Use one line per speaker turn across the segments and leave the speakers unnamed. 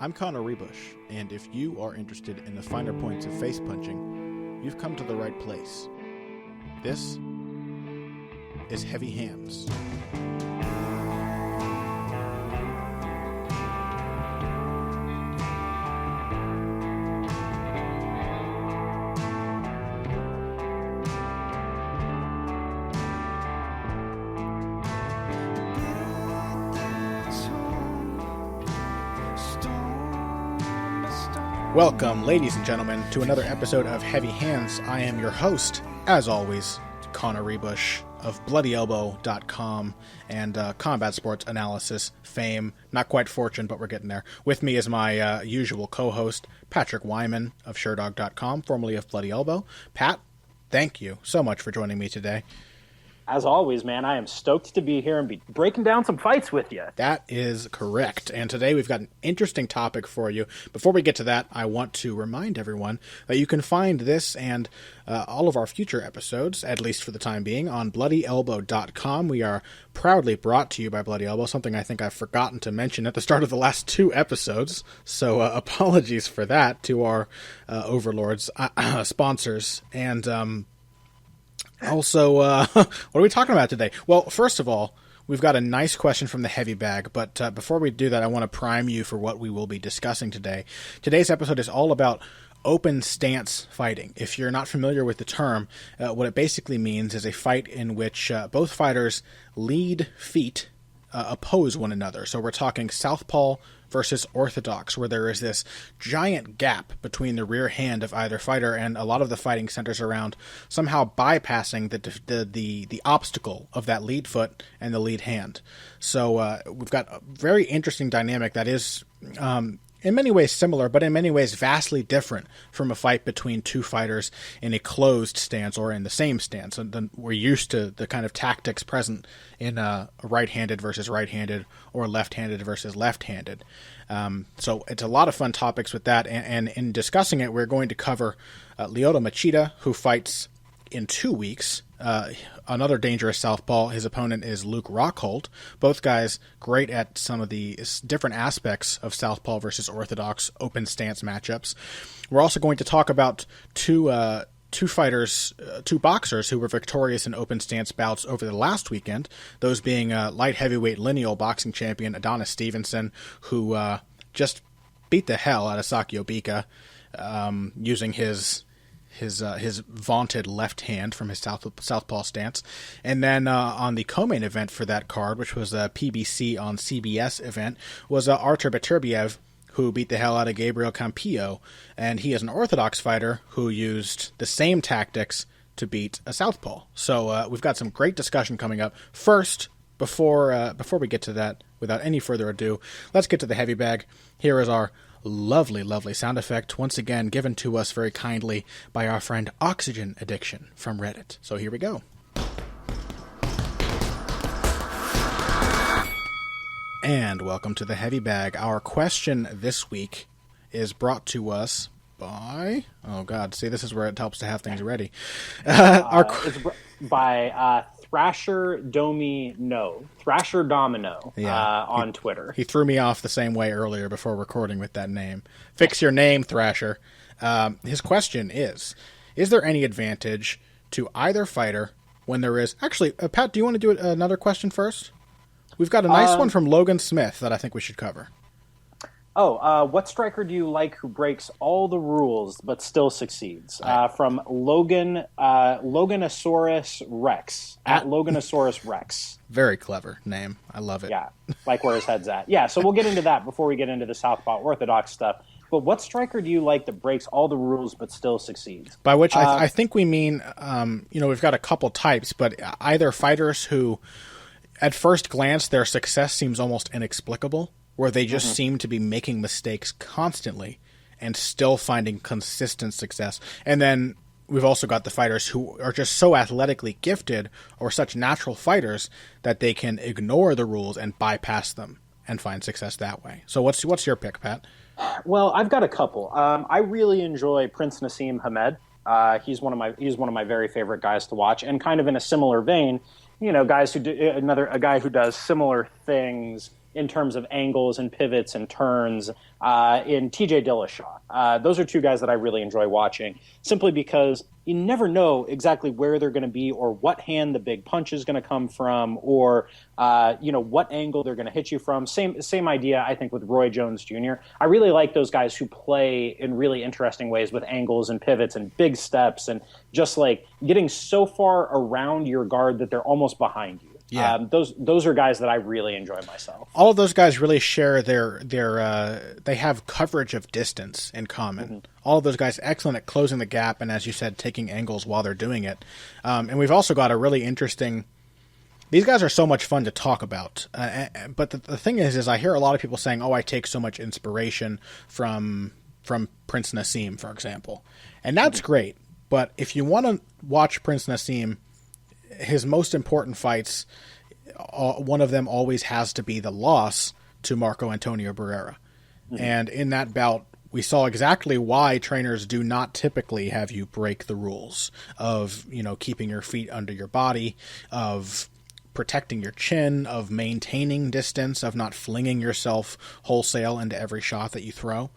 I'm Connor Rebush, and if you are interested in the finer points of face punching, you've come to the right place. This is Heavy Hands. Welcome, ladies and gentlemen, to another episode of Heavy Hands. I am your host, as always, Connor Rebush of BloodyElbow.com and combat sports analysis fame. Not quite fortune, but we're getting there. With me is my usual co-host, Patrick Wyman of SureDog.com, formerly of Bloody Elbow. Pat, thank you so much for joining me today.
As always, man, I am stoked to be here and be breaking down some fights with you.
That is correct. And today we've got an interesting topic for you. Before we get to that, I want to remind everyone that you can find this and all of our future episodes, at least for the time being, on BloodyElbow.com. We are proudly brought to you by Bloody Elbow, something I think I've forgotten to mention at the start of the last two episodes. So apologies for that to our overlords, sponsors, and also, what are we talking about today? Well, first of all, we've got a nice question from the heavy bag, but before we do that, I want to prime you for what we will be discussing today. Today's episode is all about open stance fighting. If you're not familiar with the term, what it basically means is a fight in which both fighters' lead feet oppose one another. So we're talking southpaw versus orthodox, where there is this giant gap between the rear hand of either fighter, and a lot of the fighting centers around somehow bypassing the obstacle of that lead foot and the lead hand. So we've got a very interesting dynamic that is in many ways similar, but in many ways vastly different from a fight between two fighters in a closed stance or in the same stance. And then we're used to the kind of tactics present in a right-handed versus right-handed or left-handed versus left-handed. So it's a lot of fun topics with that. And in discussing it, we're going to cover Lyoto Machida, who fights in 2 weeks. Another dangerous southpaw. His opponent is Luke Rockhold. Both guys great at some of the different aspects of southpaw versus orthodox open stance matchups. We're also going to talk about two boxers who were victorious in open stance bouts over the last weekend, those being light heavyweight lineal boxing champion Adonis Stevenson, who just beat the hell out of Sakio Bika using his vaunted left hand from his southpaw stance. And then on the co-main event for that card, which was a PBC on CBS event, was Artur Beterbiev, who beat the hell out of Gabriel Campillo. And he is an orthodox fighter who used the same tactics to beat a southpaw. So we've got some great discussion coming up. First, before we get to that, without any further ado, let's get to the heavy bag. Here is our lovely, lovely sound effect, once again given to us very kindly by our friend Oxygen Addiction from Reddit. So here we go. And welcome to the heavy bag. Our question this week is brought to us by... Oh, God. See, this is where it helps to have things ready.
It's by Thrasher Domino on Twitter.
He threw me off the same way earlier before recording with that name. Fix your name, Thrasher. His question is there any advantage to either fighter when there is... Actually, Pat, do you want to do another question first? We've got a nice one from Logan Smith that I think we should cover.
What striker do you like who breaks all the rules but still succeeds? From Loganosaurus Rex, at Loganosaurus Rex.
Very clever name. I love it.
Yeah, like where his head's at. Yeah, so we'll get into that before we get into the southpaw orthodox stuff. But what striker do you like that breaks all the rules but still succeeds?
By which I think we mean, we've got a couple types, but either fighters who, at first glance, their success seems almost inexplicable, where they just seem to be making mistakes constantly and still finding consistent success. And then we've also got the fighters who are just so athletically gifted or such natural fighters that they can ignore the rules and bypass them and find success that way. So what's your pick, Pat?
Well, I've got a couple. I really enjoy Prince Nassim Hamed. He's one of my very favorite guys to watch, and kind of in a similar vein, guys who do a guy who does similar things in terms of angles and pivots and turns in TJ Dillashaw. Those are two guys that I really enjoy watching, simply because you never know exactly where they're going to be or what hand the big punch is going to come from, or what angle they're going to hit you from. Same idea, I think, with Roy Jones Jr. I really like those guys who play in really interesting ways with angles and pivots and big steps and just like getting so far around your guard that they're almost behind you. Yeah. Those are guys that I really enjoy myself.
All of those guys really share their they have coverage of distance in common. Mm-hmm. All of those guys excellent at closing the gap and, as you said, taking angles while they're doing it. And we've also got a really interesting. These guys are so much fun to talk about. But the thing is I hear a lot of people saying, "Oh, I take so much inspiration from Prince Nassim, for example," and that's great. But if you want to watch Prince Nassim, his most important fights, one of them always has to be the loss to Marco Antonio Barrera. Mm-hmm. And in that bout, we saw exactly why trainers do not typically have you break the rules of, keeping your feet under your body, of protecting your chin, of maintaining distance, of not flinging yourself wholesale into every shot that you throw.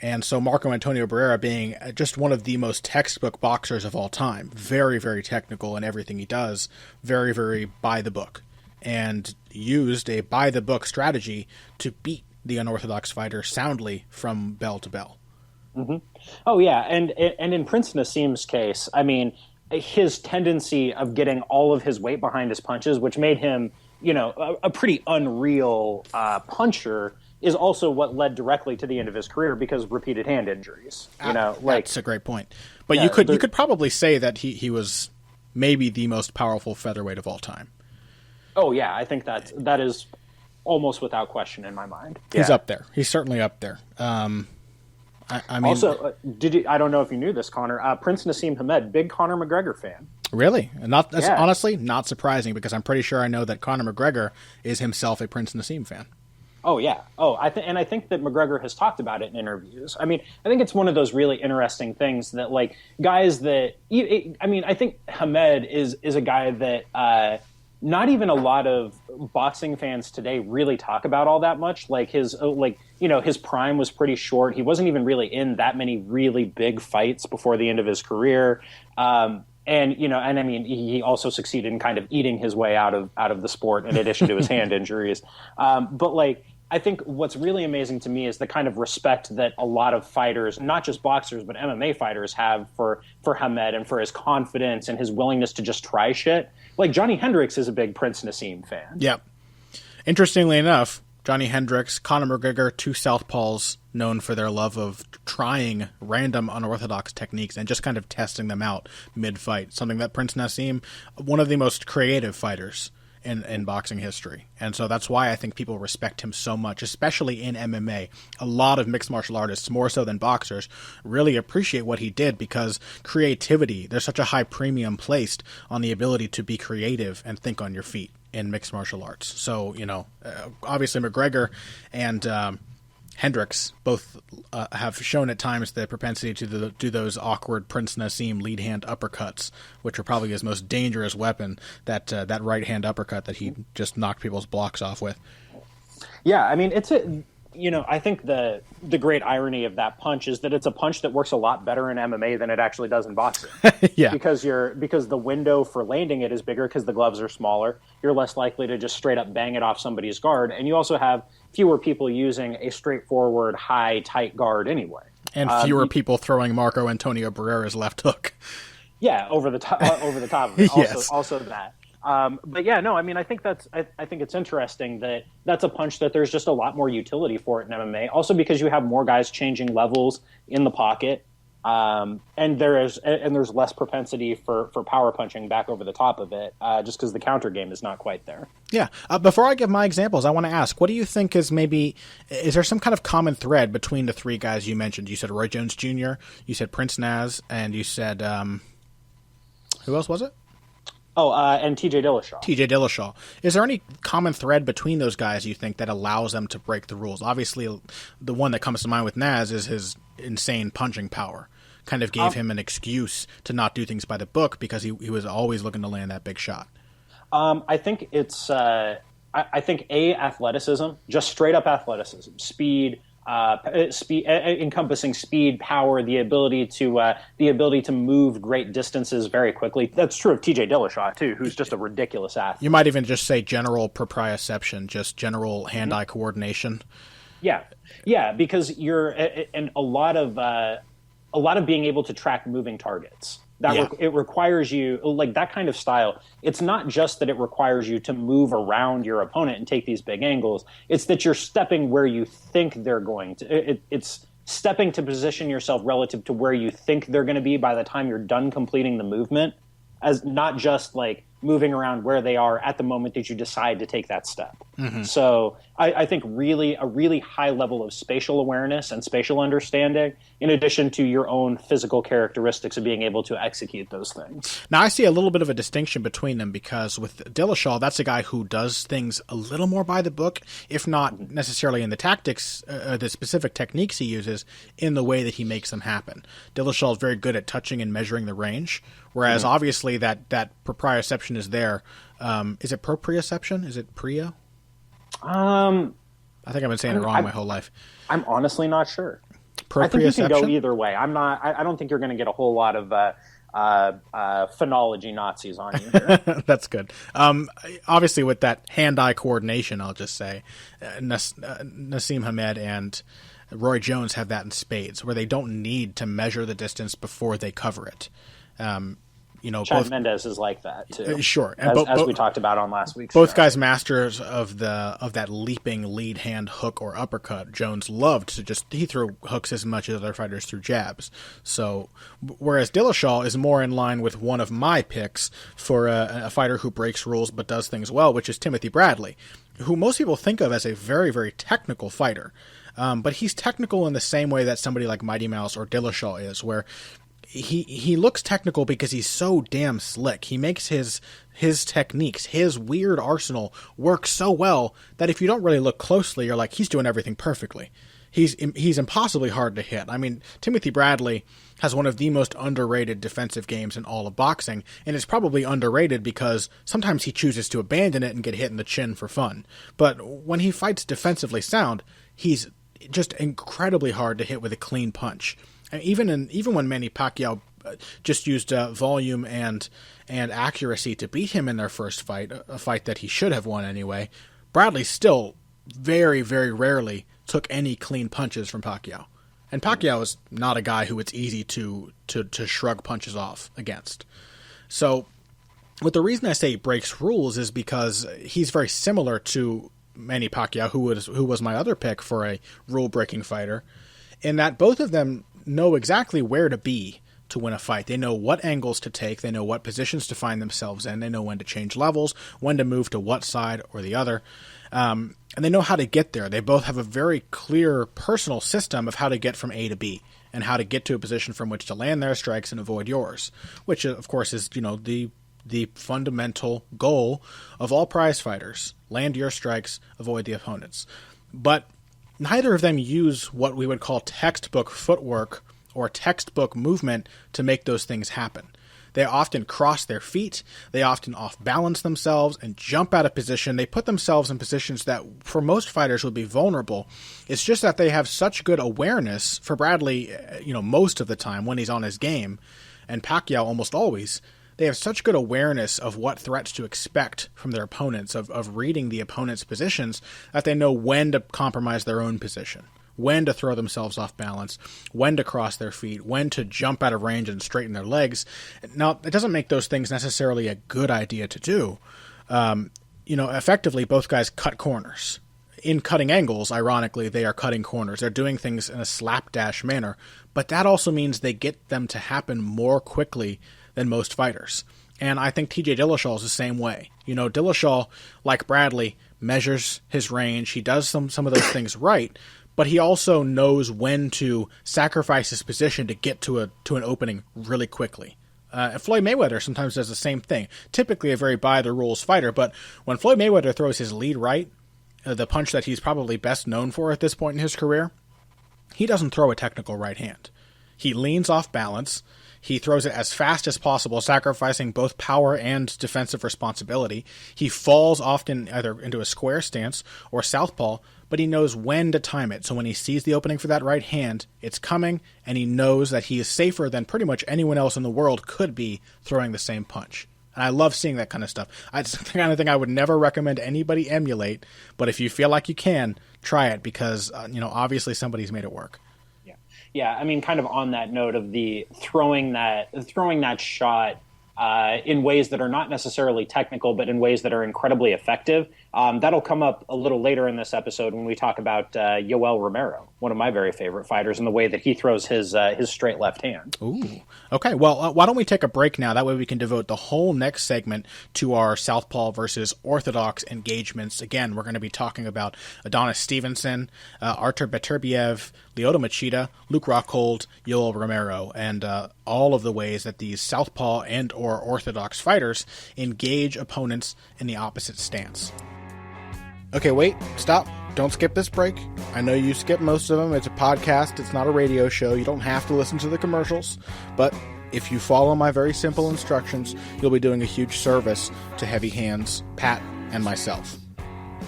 And so Marco Antonio Barrera, being just one of the most textbook boxers of all time, very, very technical in everything he does, very, very by the book, and used a by the book strategy to beat the unorthodox fighter soundly from bell to bell.
Mm-hmm. Oh yeah, and in Prince Nassim's case, I mean, his tendency of getting all of his weight behind his punches, which made him, a pretty unreal puncher, is also what led directly to the end of his career because of repeated hand injuries.
That's a great point. But yeah, you could probably say that he was maybe the most powerful featherweight of all time. Oh yeah,
I think that is almost without question in my mind.
He's up there. He's certainly up there. I mean,
also, I don't know if you knew this, Connor. Prince Nassim Hamed, big Conor McGregor fan.
Really? Honestly, not surprising because I'm pretty sure I know that Conor McGregor is himself a Prince Nassim fan.
Oh yeah. I think that McGregor has talked about it in interviews. I mean, I think it's one of those really interesting things that, like, guys that I think Hamed is a guy that not even a lot of boxing fans today really talk about all that much. Like his prime was pretty short. He wasn't even really in that many really big fights before the end of his career. And I mean, he also succeeded in kind of eating his way out of the sport in addition to his hand injuries. But like, I think what's really amazing to me is the kind of respect that a lot of fighters, not just boxers, but MMA fighters have for Hamed and for his confidence and his willingness to just try shit. Like Johnny Hendricks is a big Prince Nassim fan.
Yeah. Interestingly enough, Johnny Hendricks, Conor McGregor, two southpaws known for their love of trying random unorthodox techniques and just kind of testing them out mid-fight. Something that Prince Nassim, one of the most creative fighters in boxing history. And so that's why I think people respect him so much, especially in MMA. A lot of mixed martial artists, more so than boxers, really appreciate what he did because creativity, there's such a high premium placed on the ability to be creative and think on your feet in mixed martial arts. So, obviously McGregor and Hendricks both have shown at times the propensity to do those awkward Prince Nassim lead hand uppercuts, which are probably his most dangerous weapon, that right hand uppercut that he just knocked people's blocks off with.
Yeah, I mean, I think the great irony of that punch is that it's a punch that works a lot better in MMA than it actually does in boxing.
Yeah.
Because the window for landing it is bigger because the gloves are smaller. You're less likely to just straight up bang it off somebody's guard. And you also have fewer people using a straightforward, high, tight guard anyway.
And fewer people throwing Marco Antonio Barrera's left hook.
Yeah, over the top of it.
Yes.
Also that. But yeah, no, I mean, I think it's interesting that that's a punch that there's just a lot more utility for it in MMA. Also because you have more guys changing levels in the pocket, and there's less propensity for power punching back over the top of it, just because the counter game is not quite there.
Yeah. Before I give my examples, I want to ask, what do you think is there some kind of common thread between the three guys you mentioned? You said Roy Jones Jr., you said Prince Naz, and you said who else was it?
Oh, and TJ Dillashaw.
TJ Dillashaw. Is there any common thread between those guys, you think, that allows them to break the rules? Obviously, the one that comes to mind with Naz is his insane punching power. Kind of gave him an excuse to not do things by the book because he was always looking to land that big shot.
I think it's I think athleticism, just straight up athleticism, speed, encompassing speed, power, the ability to move great distances very quickly. That's true of T.J. Dillashaw too, who's just a ridiculous athlete.
You might even just say general proprioception, just general hand-eye coordination.
Yeah, because you're and a lot of being able to track moving targets. It requires you, like that kind of style. It's not just that it requires you to move around your opponent and take these big angles. It's that you're stepping where you think they're going to. It's stepping to position yourself relative to where you think they're going to be by the time you're done completing the movement, as not just like moving around where they are at the moment that you decide to take that step. Mm-hmm. So I think a really high level of spatial awareness and spatial understanding, in addition to your own physical characteristics of being able to execute those things.
Now, I see a little bit of a distinction between them because with Dillashaw, that's a guy who does things a little more by the book, if not necessarily in the tactics, the specific techniques he uses, in the way that he makes them happen. Dillashaw is very good at touching and measuring the range, whereas obviously that proprioception is there. Is it proprioception? Is it prio? I think I've been saying it wrong my whole life.
I'm honestly not sure. I think you can go either way. I don't think you're going to get a whole lot of phonology Nazis on you here.
That's good. Obviously, with that hand-eye coordination, I'll just say Nassim Hamed and Roy Jones have that in spades, where they don't need to measure the distance before they cover it.
Chad Mendes is like that too.
Sure,
and as we talked about on last week's
both
show.
Guys masters of that leaping lead hand hook or uppercut. Jones loved to he threw hooks as much as other fighters threw jabs. So, whereas Dillashaw is more in line with one of my picks for a fighter who breaks rules but does things well, which is Timothy Bradley, who most people think of as a very, very technical fighter. But he's technical in the same way that somebody like Mighty Mouse or Dillashaw is, where he looks technical because he's so damn slick. He makes his techniques, his weird arsenal work so well that if you don't really look closely, you're like, he's doing everything perfectly. He's impossibly hard to hit. I mean, Timothy Bradley has one of the most underrated defensive games in all of boxing, and it's probably underrated because sometimes he chooses to abandon it and get hit in the chin for fun. But when he fights defensively sound, he's just incredibly hard to hit with a clean punch. And even when Manny Pacquiao just used volume and accuracy to beat him in their first fight, a fight that he should have won anyway, Bradley still very, very rarely took any clean punches from Pacquiao. And Pacquiao is not a guy who it's easy to shrug punches off against. So, the reason I say he breaks rules is because he's very similar to Manny Pacquiao, who was my other pick for a rule-breaking fighter, in that both of them know exactly where to be to win a fight. They know what angles to take, they know what positions to find themselves in, they know when to change levels, when to move to what side or the other, and they know how to get there. They both have a very clear personal system of how to get from A to B, and how to get to a position from which to land their strikes and avoid yours, which of course is, the fundamental goal of all prize fighters. Land your strikes, avoid the opponents. But neither of them use what we would call textbook footwork or textbook movement to make those things happen. They often cross their feet, they often off-balance themselves and jump out of position. They put themselves in positions that for most fighters would be vulnerable. It's just that they have such good awareness, for Bradley, most of the time when he's on his game, and Pacquiao almost always, they have such good awareness of what threats to expect from their opponents, of reading the opponent's positions, that they know when to compromise their own position, when to throw themselves off balance, when to cross their feet, when to jump out of range and straighten their legs. Now, it doesn't make those things necessarily a good idea to do. Effectively, both guys cut corners. In cutting angles, ironically, they are cutting corners. They're doing things in a slapdash manner, but that also means they get them to happen more quickly than most fighters. And I think TJ Dillashaw is the same way. Dillashaw, like Bradley, measures his range. He does some of those things right, but he also knows when to sacrifice his position to get to an opening really quickly. Floyd Mayweather sometimes does the same thing. Typically a very by-the-rules fighter, but when Floyd Mayweather throws his lead right, the punch that he's probably best known for at this point in his career, he doesn't throw a technical right hand. He leans off balance. He throws it as fast as possible, sacrificing both power and defensive responsibility. He falls often either into a square stance or southpaw, but he knows when to time it. So when he sees the opening for that right hand, it's coming, and he knows that he is safer than pretty much anyone else in the world could be throwing the same punch. And I love seeing that kind of stuff. It's the kind of thing I would never recommend anybody emulate, but if you feel like you can, try it because, obviously somebody's made it work.
Yeah, I mean, kind of on that note of the throwing that shot in ways that are not necessarily technical, but in ways that are incredibly effective. That'll come up a little later in this episode when we talk about Yoel Romero, one of my very favorite fighters, and the way that he throws his straight left hand.
Ooh. Okay, well, why don't we take a break now? That way we can devote the whole next segment to our southpaw versus orthodox engagements. Again, we're going to be talking about Adonis Stevenson, Artur Beterbiev, Lyoto Machida, Luke Rockhold, Yoel Romero, and all of the ways that these southpaw and or orthodox fighters engage opponents in the opposite stance. Okay, wait, stop. Don't skip this break. I know you skip most of them. It's a podcast. It's not a radio show. You don't have to listen to the commercials. But if you follow my very simple instructions, you'll be doing a huge service to Heavy Hands, Pat, and myself.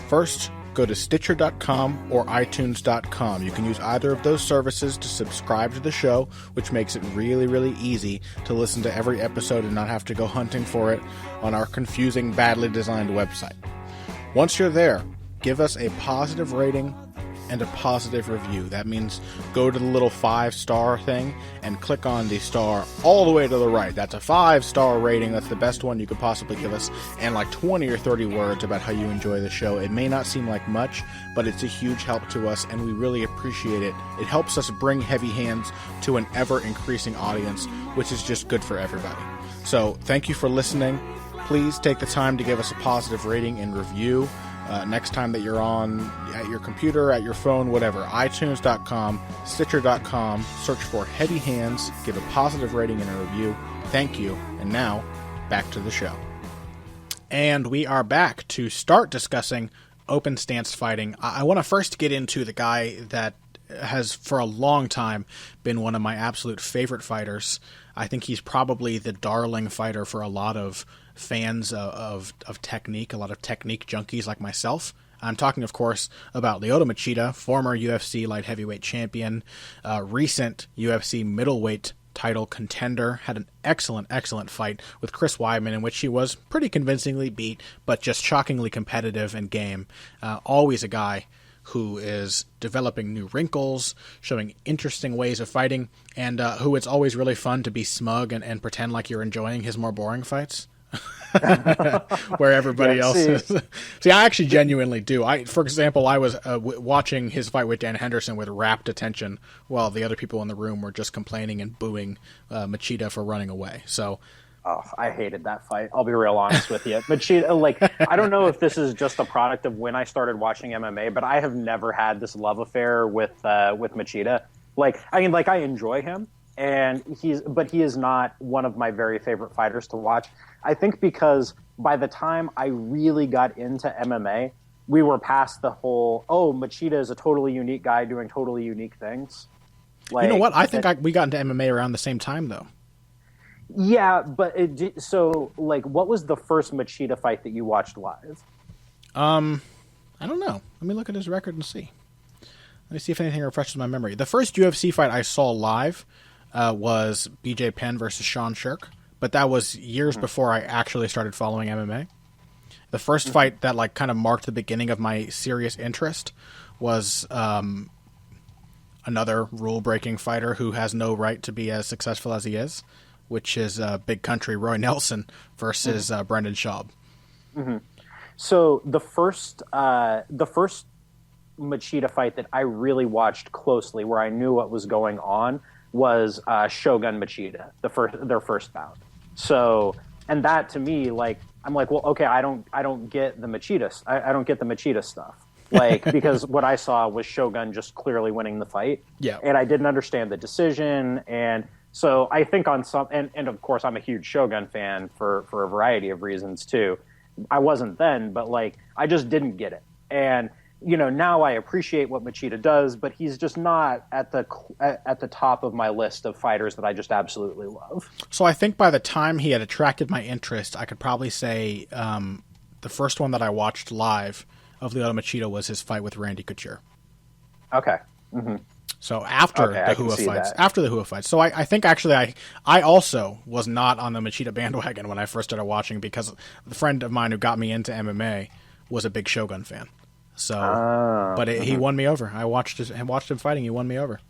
First, go to Stitcher.com or iTunes.com. You can use either of those services to subscribe to the show, which makes it really, really easy to listen to every episode and not have to go hunting for it on our confusing, badly designed website. Once you're there, give us a positive rating and a positive review. That means go to the little 5-star thing and click on the star all the way to the right. That's a 5-star rating. That's the best one you could possibly give us. And like 20 or 30 words about how you enjoy the show. It may not seem like much, but it's a huge help to us, and we really appreciate it. It helps us bring Heavy Hands to an ever-increasing audience, which is just good for everybody. So thank you for listening. Please take the time to give us a positive rating and review. Next time that you're on at your computer, at your phone, whatever, iTunes.com, Stitcher.com, search for Heavy Hands, give a positive rating and a review. Thank you. And now, back to the show. And we are back to start discussing open stance fighting. I want to first get into the guy that has for a long time been one of my absolute favorite fighters. I think he's probably the darling fighter for a lot of fans of technique, a lot of technique junkies like myself. I'm talking, of course, about Lyoto Machida, former UFC light heavyweight champion, recent UFC middleweight title contender, had an excellent fight with Chris Weidman in which he was pretty convincingly beat, but just shockingly competitive and game. Always a guy who is developing new wrinkles, showing interesting ways of fighting, and who it's always really fun to be smug and pretend like you're enjoying his more boring fights. Where everybody else is. See, I actually genuinely do. For example, I was watching his fight with Dan Henderson with rapt attention while the other people in the room were just complaining and booing Machida for running away. So,
I hated that fight. I'll be real honest with you. Machida, I don't know if this is just a product of when I started watching MMA, but I have never had this love affair with Machida. I enjoy him, and he is not one of my very favorite fighters to watch. I think because by the time I really got into MMA, we were past the whole, Machida is a totally unique guy doing totally unique things.
You know what? I think we got into MMA around the same time, though.
Yeah, but what was the first Machida fight that you watched live?
I don't know. Let me look at his record and see. Let me see if anything refreshes my memory. The first UFC fight I saw live was BJ Penn versus Sean Shirk. But that was years before I actually started following MMA. The first fight that kind of marked the beginning of my serious interest was another rule-breaking fighter who has no right to be as successful as he is, which is Big Country Roy Nelson versus Brendan Schaub. Mm-hmm.
So the first Machida fight that I really watched closely, where I knew what was going on, was Shogun Machida, their first bout. So, and that to me, I'm like, well, okay, I don't get the Machida, I don't get the Machida stuff, because what I saw was Shogun just clearly winning the fight, and I didn't understand the decision, and so I think on some, and of course I'm a huge Shogun fan for a variety of reasons too. I wasn't then, but I just didn't get it, and now I appreciate what Machida does, but he's just not at the top of my list of fighters that I just absolutely love.
So I think by the time he had attracted my interest, I could probably say the first one that I watched live of Lyoto Machida was his fight with Randy Couture.
Okay. Mm-hmm.
So after the Hua fights. So I think actually I also was not on the Machida bandwagon when I first started watching, because the friend of mine who got me into MMA was a big Shogun fan. So, he won me over. I watched him fighting. He won me over.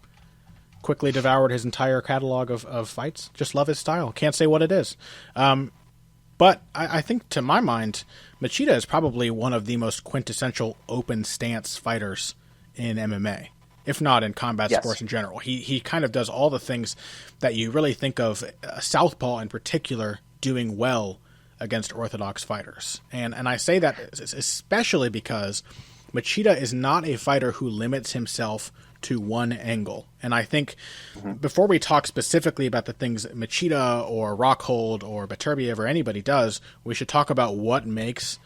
Quickly devoured his entire catalog of fights. Just love his style. Can't say what it is. But I think, to my mind, Machida is probably one of the most quintessential open stance fighters in MMA, if not in combat sports in general. He kind of does all the things that you really think of southpaw in particular doing well against orthodox fighters. And I say that especially because Machida is not a fighter who limits himself to one angle. And I think before we talk specifically about the things Machida or Rockhold or Beterbiev or anybody does, we should talk about what makes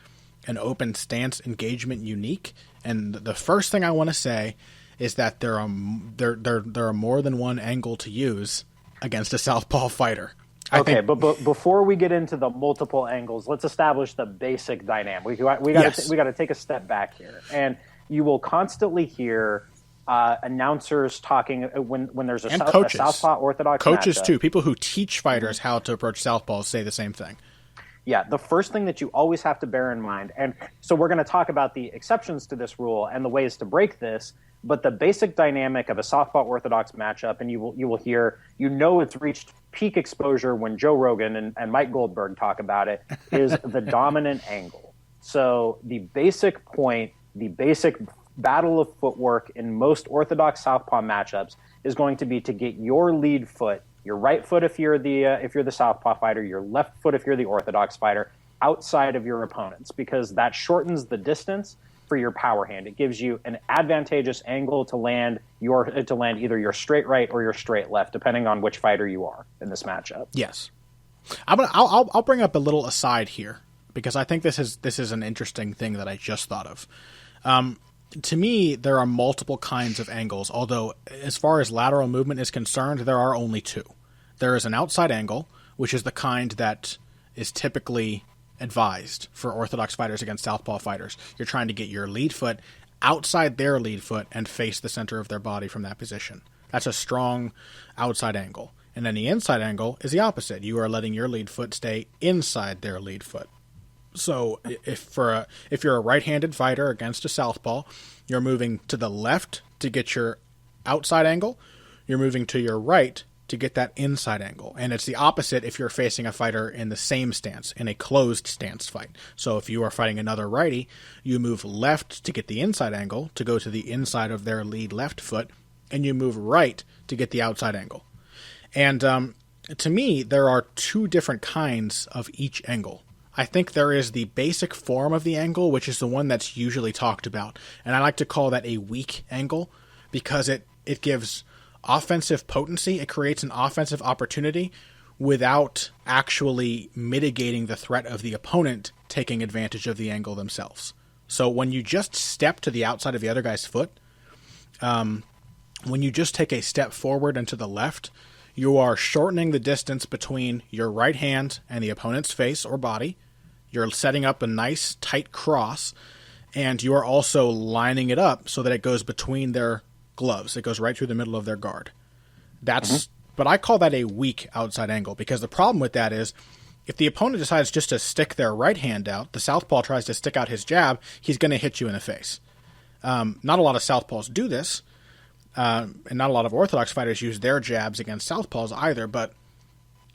an open stance engagement unique. And the first thing I want to say is that there are more than one angle to use against a southpaw fighter.
But before we get into the multiple angles, let's establish the basic dynamic. We got to take a step back here, and you will constantly hear announcers talking when there's a southpaw orthodox
coaches
matchup.
Too. People who teach fighters how to approach southpaws say the same thing.
Yeah, the first thing that you always have to bear in mind, and so we're going to talk about the exceptions to this rule and the ways to break this. But the basic dynamic of a southpaw orthodox matchup, and you will hear, it's reached peak exposure when Joe Rogan and Mike Goldberg talk about it, is the dominant angle. So the basic point, the basic battle of footwork in most orthodox southpaw matchups is going to be to get your lead foot, your right foot if you're the southpaw fighter, your left foot if you're the orthodox fighter, outside of your opponents, because that shortens the distance for your power hand. It gives you an advantageous angle to land either your straight right or your straight left, depending on which fighter you are in this matchup.
Yes, I'll bring up a little aside here, because I think this is an interesting thing that I just thought of. To me, there are multiple kinds of angles, although as far as lateral movement is concerned, there are only two. There is an outside angle, which is the kind that is typically advised for orthodox fighters against southpaw fighters. You're trying to get your lead foot outside their lead foot and face the center of their body from that position. That's a strong outside angle. And then the inside angle is the opposite. You are letting your lead foot stay inside their lead foot. So if you're a right-handed fighter against a southpaw, you're moving to the left to get your outside angle. You're moving to your right to get that inside angle. And it's the opposite if you're facing a fighter in the same stance, in a closed stance fight. So if you are fighting another righty, you move left to get the inside angle, to go to the inside of their lead left foot, and you move right to get the outside angle. And to me, there are two different kinds of each angle. I think there is the basic form of the angle, which is the one that's usually talked about. And I like to call that a weak angle, because it gives offensive potency. It creates an offensive opportunity without actually mitigating the threat of the opponent taking advantage of the angle themselves. So when you just step to the outside of the other guy's foot, when you just take a step forward and to the left, you are shortening the distance between your right hand and the opponent's face or body. You're setting up a nice tight cross, and you are also lining it up so that it goes between their gloves. It goes right through the middle of their guard. But I call that a weak outside angle, because the problem with that is if the opponent decides just to stick their right hand out, the southpaw tries to stick out his jab, he's going to hit you in the face. Not a lot of southpaws do this, and not a lot of orthodox fighters use their jabs against southpaws either, but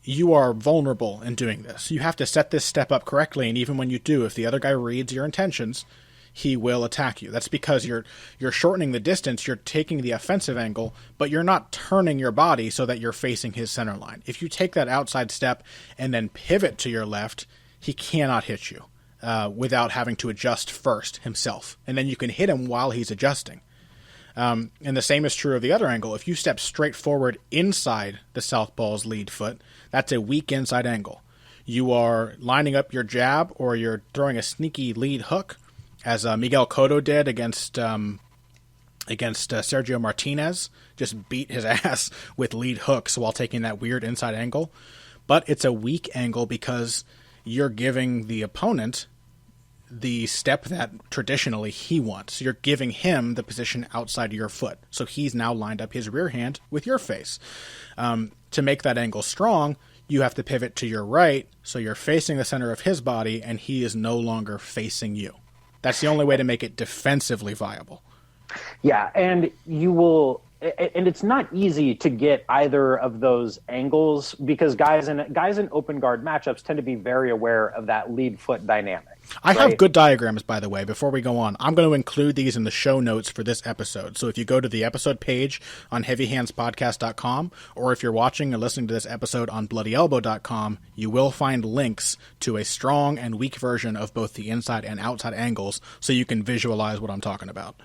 you are vulnerable in doing this. You have to set this step up correctly, and even when you do, if the other guy reads your intentions, he will attack you. That's because you're shortening the distance, you're taking the offensive angle, but you're not turning your body so that you're facing his center line. If you take that outside step and then pivot to your left, he cannot hit you without having to adjust first himself. And then you can hit him while he's adjusting. And the same is true of the other angle. If you step straight forward inside the southpaw's lead foot, that's a weak inside angle. You are lining up your jab, or you're throwing a sneaky lead hook, as Miguel Cotto did against Sergio Martinez, just beat his ass with lead hooks while taking that weird inside angle. But it's a weak angle because you're giving the opponent the step that traditionally he wants. You're giving him the position outside your foot. So he's now lined up his rear hand with your face. To make that angle strong, you have to pivot to your right, so you're facing the center of his body, and he is no longer facing you. That's the only way to make it defensively viable.
Yeah, and you will, and it's not easy to get either of those angles because guys in open guard matchups tend to be very aware of that lead foot dynamic.
I have good diagrams, by the way, before we go on. I'm going to include these in the show notes for this episode. So if you go to the episode page on heavyhandspodcast.com, or if you're watching or listening to this episode on bloodyelbow.com, you will find links to a strong and weak version of both the inside and outside angles so you can visualize what I'm talking about.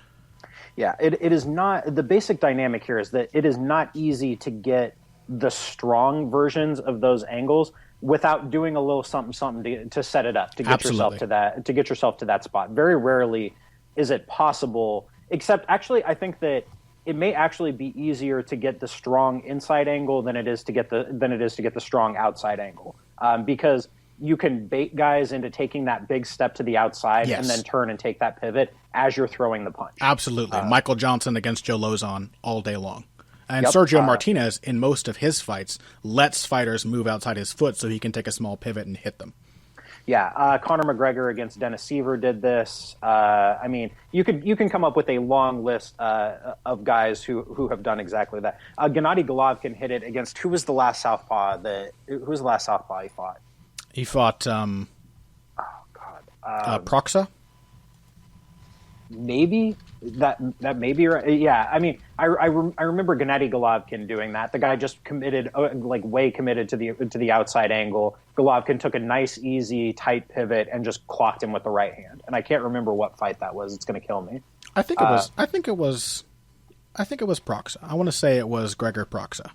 Yeah, it is not, the basic dynamic here is that it is not easy to get the strong versions of those angles without doing a little something to set it up, to get yourself to that spot. Very rarely is it possible, except actually I think that it may actually be easier to get the strong inside angle than it is to get the strong outside angle. Because you can bait guys into taking that big step to the outside and then turn and take that pivot as you're throwing the punch.
Absolutely. Michael Johnson against Joe Lozon all day long. And Sergio Martinez, in most of his fights, lets fighters move outside his foot so he can take a small pivot and hit them.
Yeah, Conor McGregor against Dennis Seaver did this. I mean, you can come up with a long list of guys who have done exactly that. Gennady Golovkin hit it against who was the last southpaw he fought?
He fought Proxa?
Maybe that may be right. Yeah, I mean, I remember Gennady Golovkin doing that. The guy just committed, way committed to the outside angle. Golovkin took a nice, easy, tight pivot and just clocked him with the right hand. And I can't remember what fight that was. It's going to kill me.
I think it was Proxa. I want to say it was Gregor Proxa.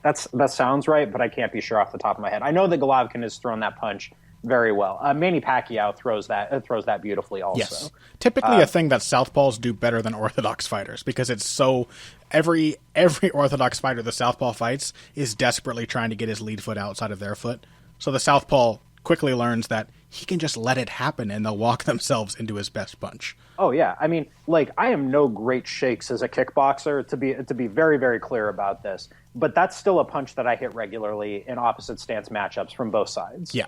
That sounds right, but I can't be sure off the top of my head. I know that Golovkin has thrown that punch very well. Manny Pacquiao throws that beautifully also.
Yes. Typically a thing that southpaws do better than orthodox fighters because it's so every orthodox fighter the southpaw fights is desperately trying to get his lead foot outside of their foot. So the southpaw quickly learns that he can just let it happen and they'll walk themselves into his best punch.
Oh yeah, I mean, I am no great shakes as a kickboxer to be very, very clear about this, but that's still a punch that I hit regularly in opposite stance matchups from both sides.
Yeah.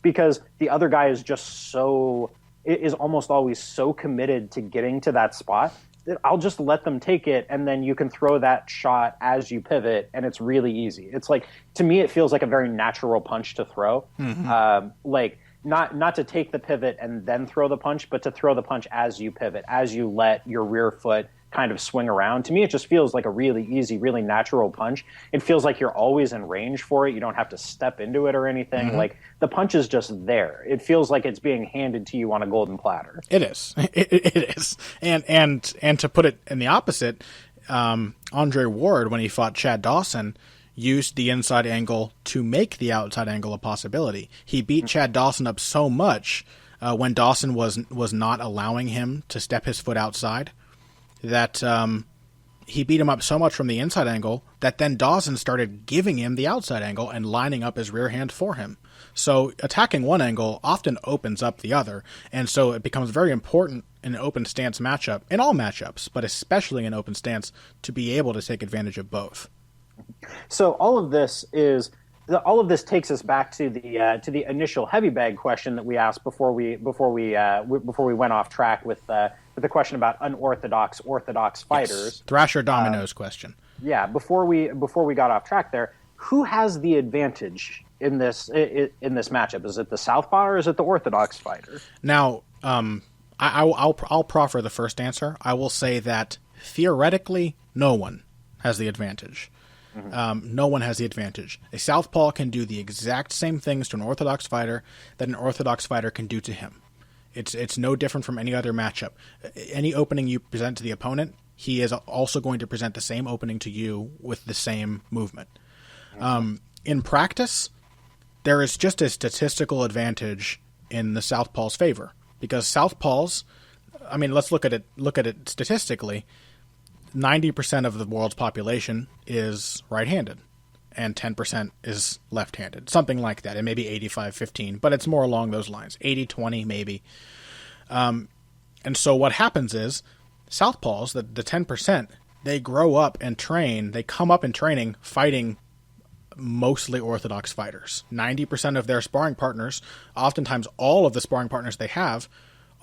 Because the other guy is almost always so committed to getting to that spot that I'll just let them take it, and then you can throw that shot as you pivot, and it's really easy. It's to me, it feels like a very natural punch to throw. Mm-hmm. Not to take the pivot and then throw the punch, but to throw the punch as you pivot, as you let your rear foot kind of swing around. To me, it just feels like a really easy, really natural punch. It feels like you're always in range for it. You don't have to step into it or anything. Mm-hmm. The punch is just there. It feels like it's being handed to you on a golden platter.
It is. It is. And to put it in the opposite, Andre Ward, when he fought Chad Dawson, used the inside angle to make the outside angle a possibility. He beat Chad Dawson up so much when Dawson was not allowing him to step his foot outside that he beat him up so much from the inside angle that then Dawson started giving him the outside angle and lining up his rear hand for him. So attacking one angle often opens up the other, and so it becomes very important in an open stance matchup, in all matchups, but especially in open stance, to be able to take advantage of both.
So all of this takes us back to the initial heavy bag question that we asked before we went off track with the question about orthodox fighters.
Yes. Thrasher Dominoes question.
Yeah, before we got off track there, who has the advantage in this matchup? Is it the southpaw or is it the orthodox fighter?
Now, I'll proffer the first answer. I will say that theoretically, no one has the advantage. Mm-hmm. No one has the advantage. A southpaw can do the exact same things to an orthodox fighter that an orthodox fighter can do to him. It's no different from any other matchup. Any opening you present to the opponent, he is also going to present the same opening to you with the same movement. Mm-hmm. In practice, there is just a statistical advantage in the southpaw's favor because southpaws, I mean, let's look at it statistically. 90% of the world's population is right-handed, and 10% is left-handed, something like that. It may be 85-15, but it's more along those lines, 80-20 maybe. And so what happens is southpaws, the 10%, they grow up and train. They come up in training fighting mostly orthodox fighters. 90% of their sparring partners, oftentimes all of the sparring partners they have,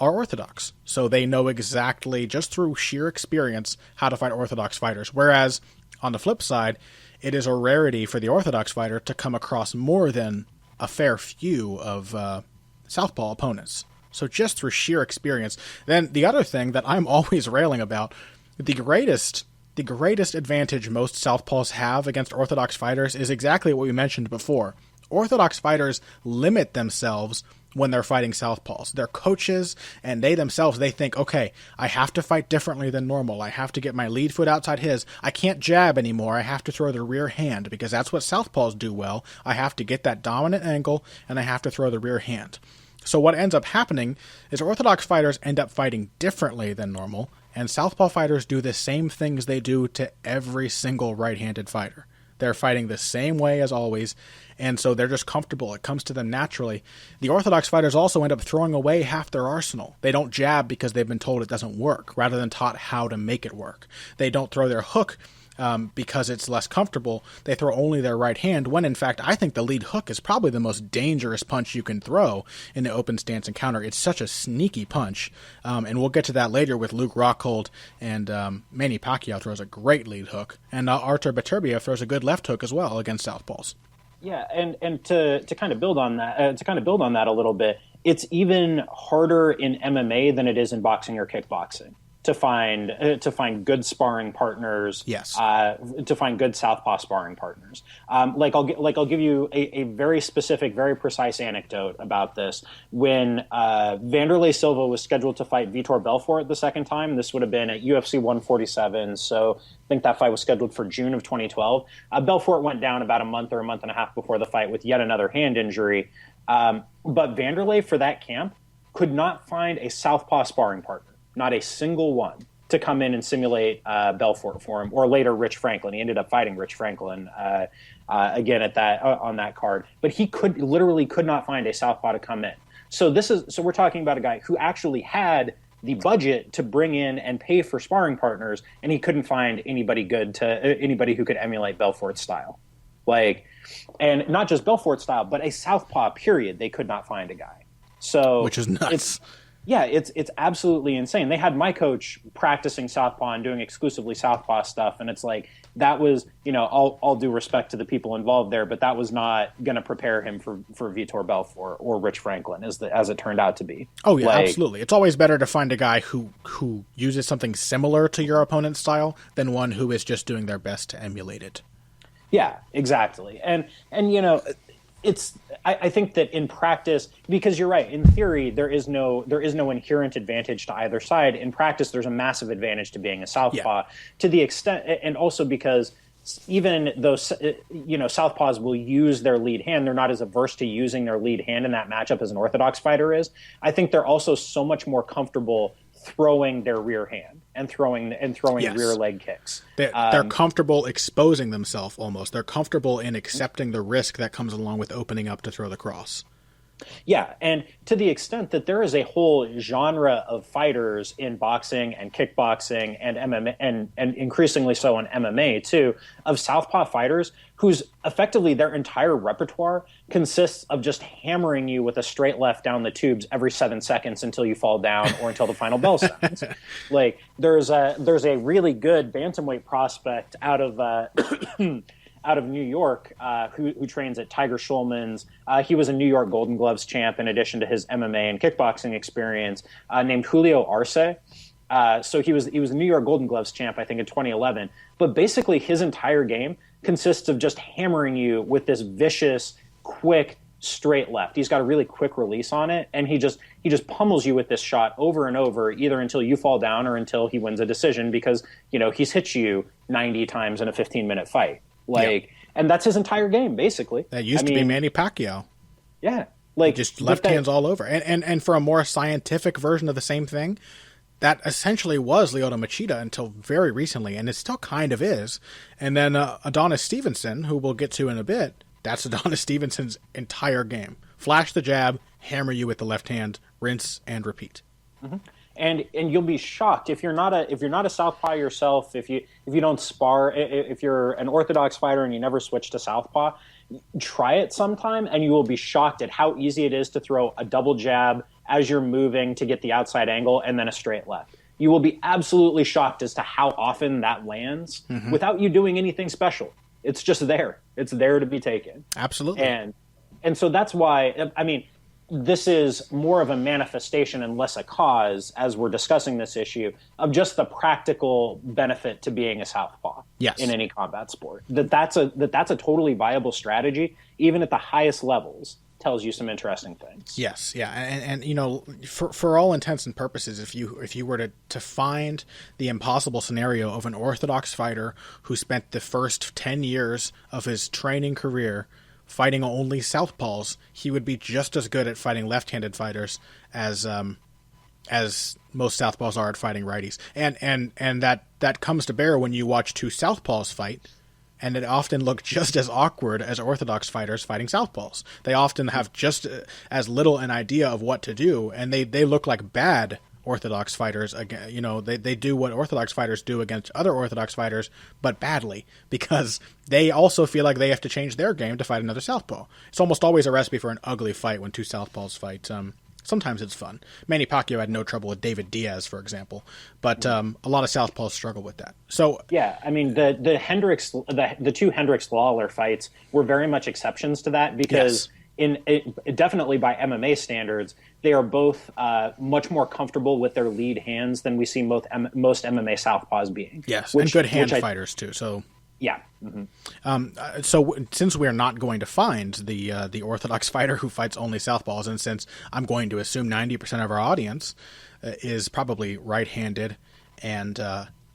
are orthodox. So they know exactly, just through sheer experience, how to fight orthodox fighters. Whereas on the flip side, it is a rarity for the orthodox fighter to come across more than a fair few of southpaw opponents. So just through sheer experience. Then the other thing that I'm always railing about, the greatest advantage most southpaws have against orthodox fighters is exactly what we mentioned before. Orthodox fighters limit themselves when they're fighting southpaws. Their coaches and they themselves, they think, okay, I have to fight differently than normal. I have to get my lead foot outside his. I can't jab anymore. I have to throw the rear hand because that's what southpaws do well. I have to get that dominant angle and I have to throw the rear hand. So what ends up happening is orthodox fighters end up fighting differently than normal, and southpaw fighters do the same things they do to every single right-handed fighter. They're fighting the same way as always, and so they're just comfortable. It comes to them naturally. The orthodox fighters also end up throwing away half their arsenal. They don't jab because they've been told it doesn't work, rather than taught how to make it work. They don't throw their hook because it's less comfortable. They throw only their right hand, when in fact I think the lead hook is probably the most dangerous punch you can throw in the open stance encounter. It's such a sneaky punch, and we'll get to that later with Luke Rockhold, and Manny Pacquiao throws a great lead hook, and Artur Beterbiev throws a good left hook as well against southpaws.
Yeah, and to kind of build on that a little bit, it's even harder in MMA than it is in boxing or kickboxing to find good sparring partners.
Yes.
To find good southpaw sparring partners. I'll give you a very specific, very precise anecdote about this. When Vanderlei Silva was scheduled to fight Vitor Belfort the second time, this would have been at UFC 147. So I think that fight was scheduled for June of 2012. Belfort went down about a month or a month and a half before the fight with yet another hand injury. But Vanderlei for that camp could not find a southpaw sparring partner. Not a single one to come in and simulate Belfort for him, or later Rich Franklin. He ended up fighting Rich Franklin again at on that card, but he literally could not find a southpaw to come in. So we're talking about a guy who actually had the budget to bring in and pay for sparring partners, and he couldn't find anybody who could emulate Belfort's style, and not just Belfort's style, but a southpaw. Period. They could not find a guy. So
which is nuts.
It's absolutely insane. They had my coach practicing southpaw and doing exclusively southpaw stuff, and it's like that was, all due respect to the people involved there, but that was not going to prepare him for Vitor Belfort or Rich Franklin as it turned out to be.
Oh yeah, absolutely. It's always better to find a guy who uses something similar to your opponent's style than one who is just doing their best to emulate it.
Yeah, exactly. And I think that in practice, because you're right, in theory there is no inherent advantage to either side. In practice, there's a massive advantage to being a southpaw, to the extent, and also because even though southpaws will use their lead hand, they're not as averse to using their lead hand in that matchup as an orthodox fighter is. I think they're also so much more comfortable throwing their rear hand and throwing
yes.
rear leg kicks.
They're comfortable exposing themselves almost. They're comfortable in accepting the risk that comes along with opening up to throw the cross.
Yeah, and to the extent that there is a whole genre of fighters in boxing and kickboxing and MMA, and increasingly so in MMA too, of southpaw fighters whose effectively their entire repertoire consists of just hammering you with a straight left down the tubes every 7 seconds until you fall down or until the final bell sounds. There's a really good bantamweight prospect out of New York, who trains at Tiger Schulman's. He was a New York Golden Gloves champ in addition to his MMA and kickboxing experience, named Julio Arce. So he was a New York Golden Gloves champ, I think, in 2011. But basically his entire game consists of just hammering you with this vicious, quick, straight left. He's got a really quick release on it, and he just pummels you with this shot over and over, either until you fall down or until he wins a decision, because he's hit you 90 times in a 15-minute fight. And that's his entire game, basically.
That used to be Manny Pacquiao.
Yeah. Like
just left hands all over. And for a more scientific version of the same thing, that essentially was Lyoto Machida until very recently, and it still kind of is. And then Adonis Stevenson, who we'll get to in a bit, that's Adonis Stevenson's entire game. Flash the jab, hammer you with the left hand, rinse and repeat.
Mm-hmm. And you'll be shocked if you're not a southpaw yourself, if you don't spar, if you're an orthodox fighter and you never switch to southpaw, try it sometime and you will be shocked at how easy it is to throw a double jab as you're moving to get the outside angle and then a straight left. You will be absolutely shocked as to how often that lands without you doing anything special. It's just there. It's there to be taken.
Absolutely.
And so that's why, I mean, this is more of a manifestation and less a cause, as we're discussing this issue, of just the practical benefit to being a southpaw in any combat sport. That's a totally viable strategy, even at the highest levels. Tells you some interesting things.
Yes, yeah, and you know, for all intents and purposes, if you were to find the impossible scenario of an orthodox fighter who spent the first 10 years of his training career fighting only southpaws, he would be just as good at fighting left-handed fighters as most southpaws are at fighting righties. And that comes to bear when you watch two southpaws fight. And it often looks just as awkward as orthodox fighters fighting southpaws. They often have just as little an idea of what to do, and they look like bad orthodox fighters. You know, they do what orthodox fighters do against other orthodox fighters, but badly, because they also feel like they have to change their game to fight another southpaw. It's almost always a recipe for an ugly fight when two southpaws fight. Sometimes it's fun. Manny Pacquiao had no trouble with David Diaz, for example, but a lot of southpaws struggle with that. So
yeah, I mean the two Hendricks Lawler fights were very much exceptions to that, because definitely by MMA standards, they are both much more comfortable with their lead hands than we see most MMA southpaws being.
Yes, and good hand fighters too. So.
Yeah. Mm-hmm.
So since we're not going to find the orthodox fighter who fights only southpaws, and since I'm going to assume 90% of our audience is probably right-handed and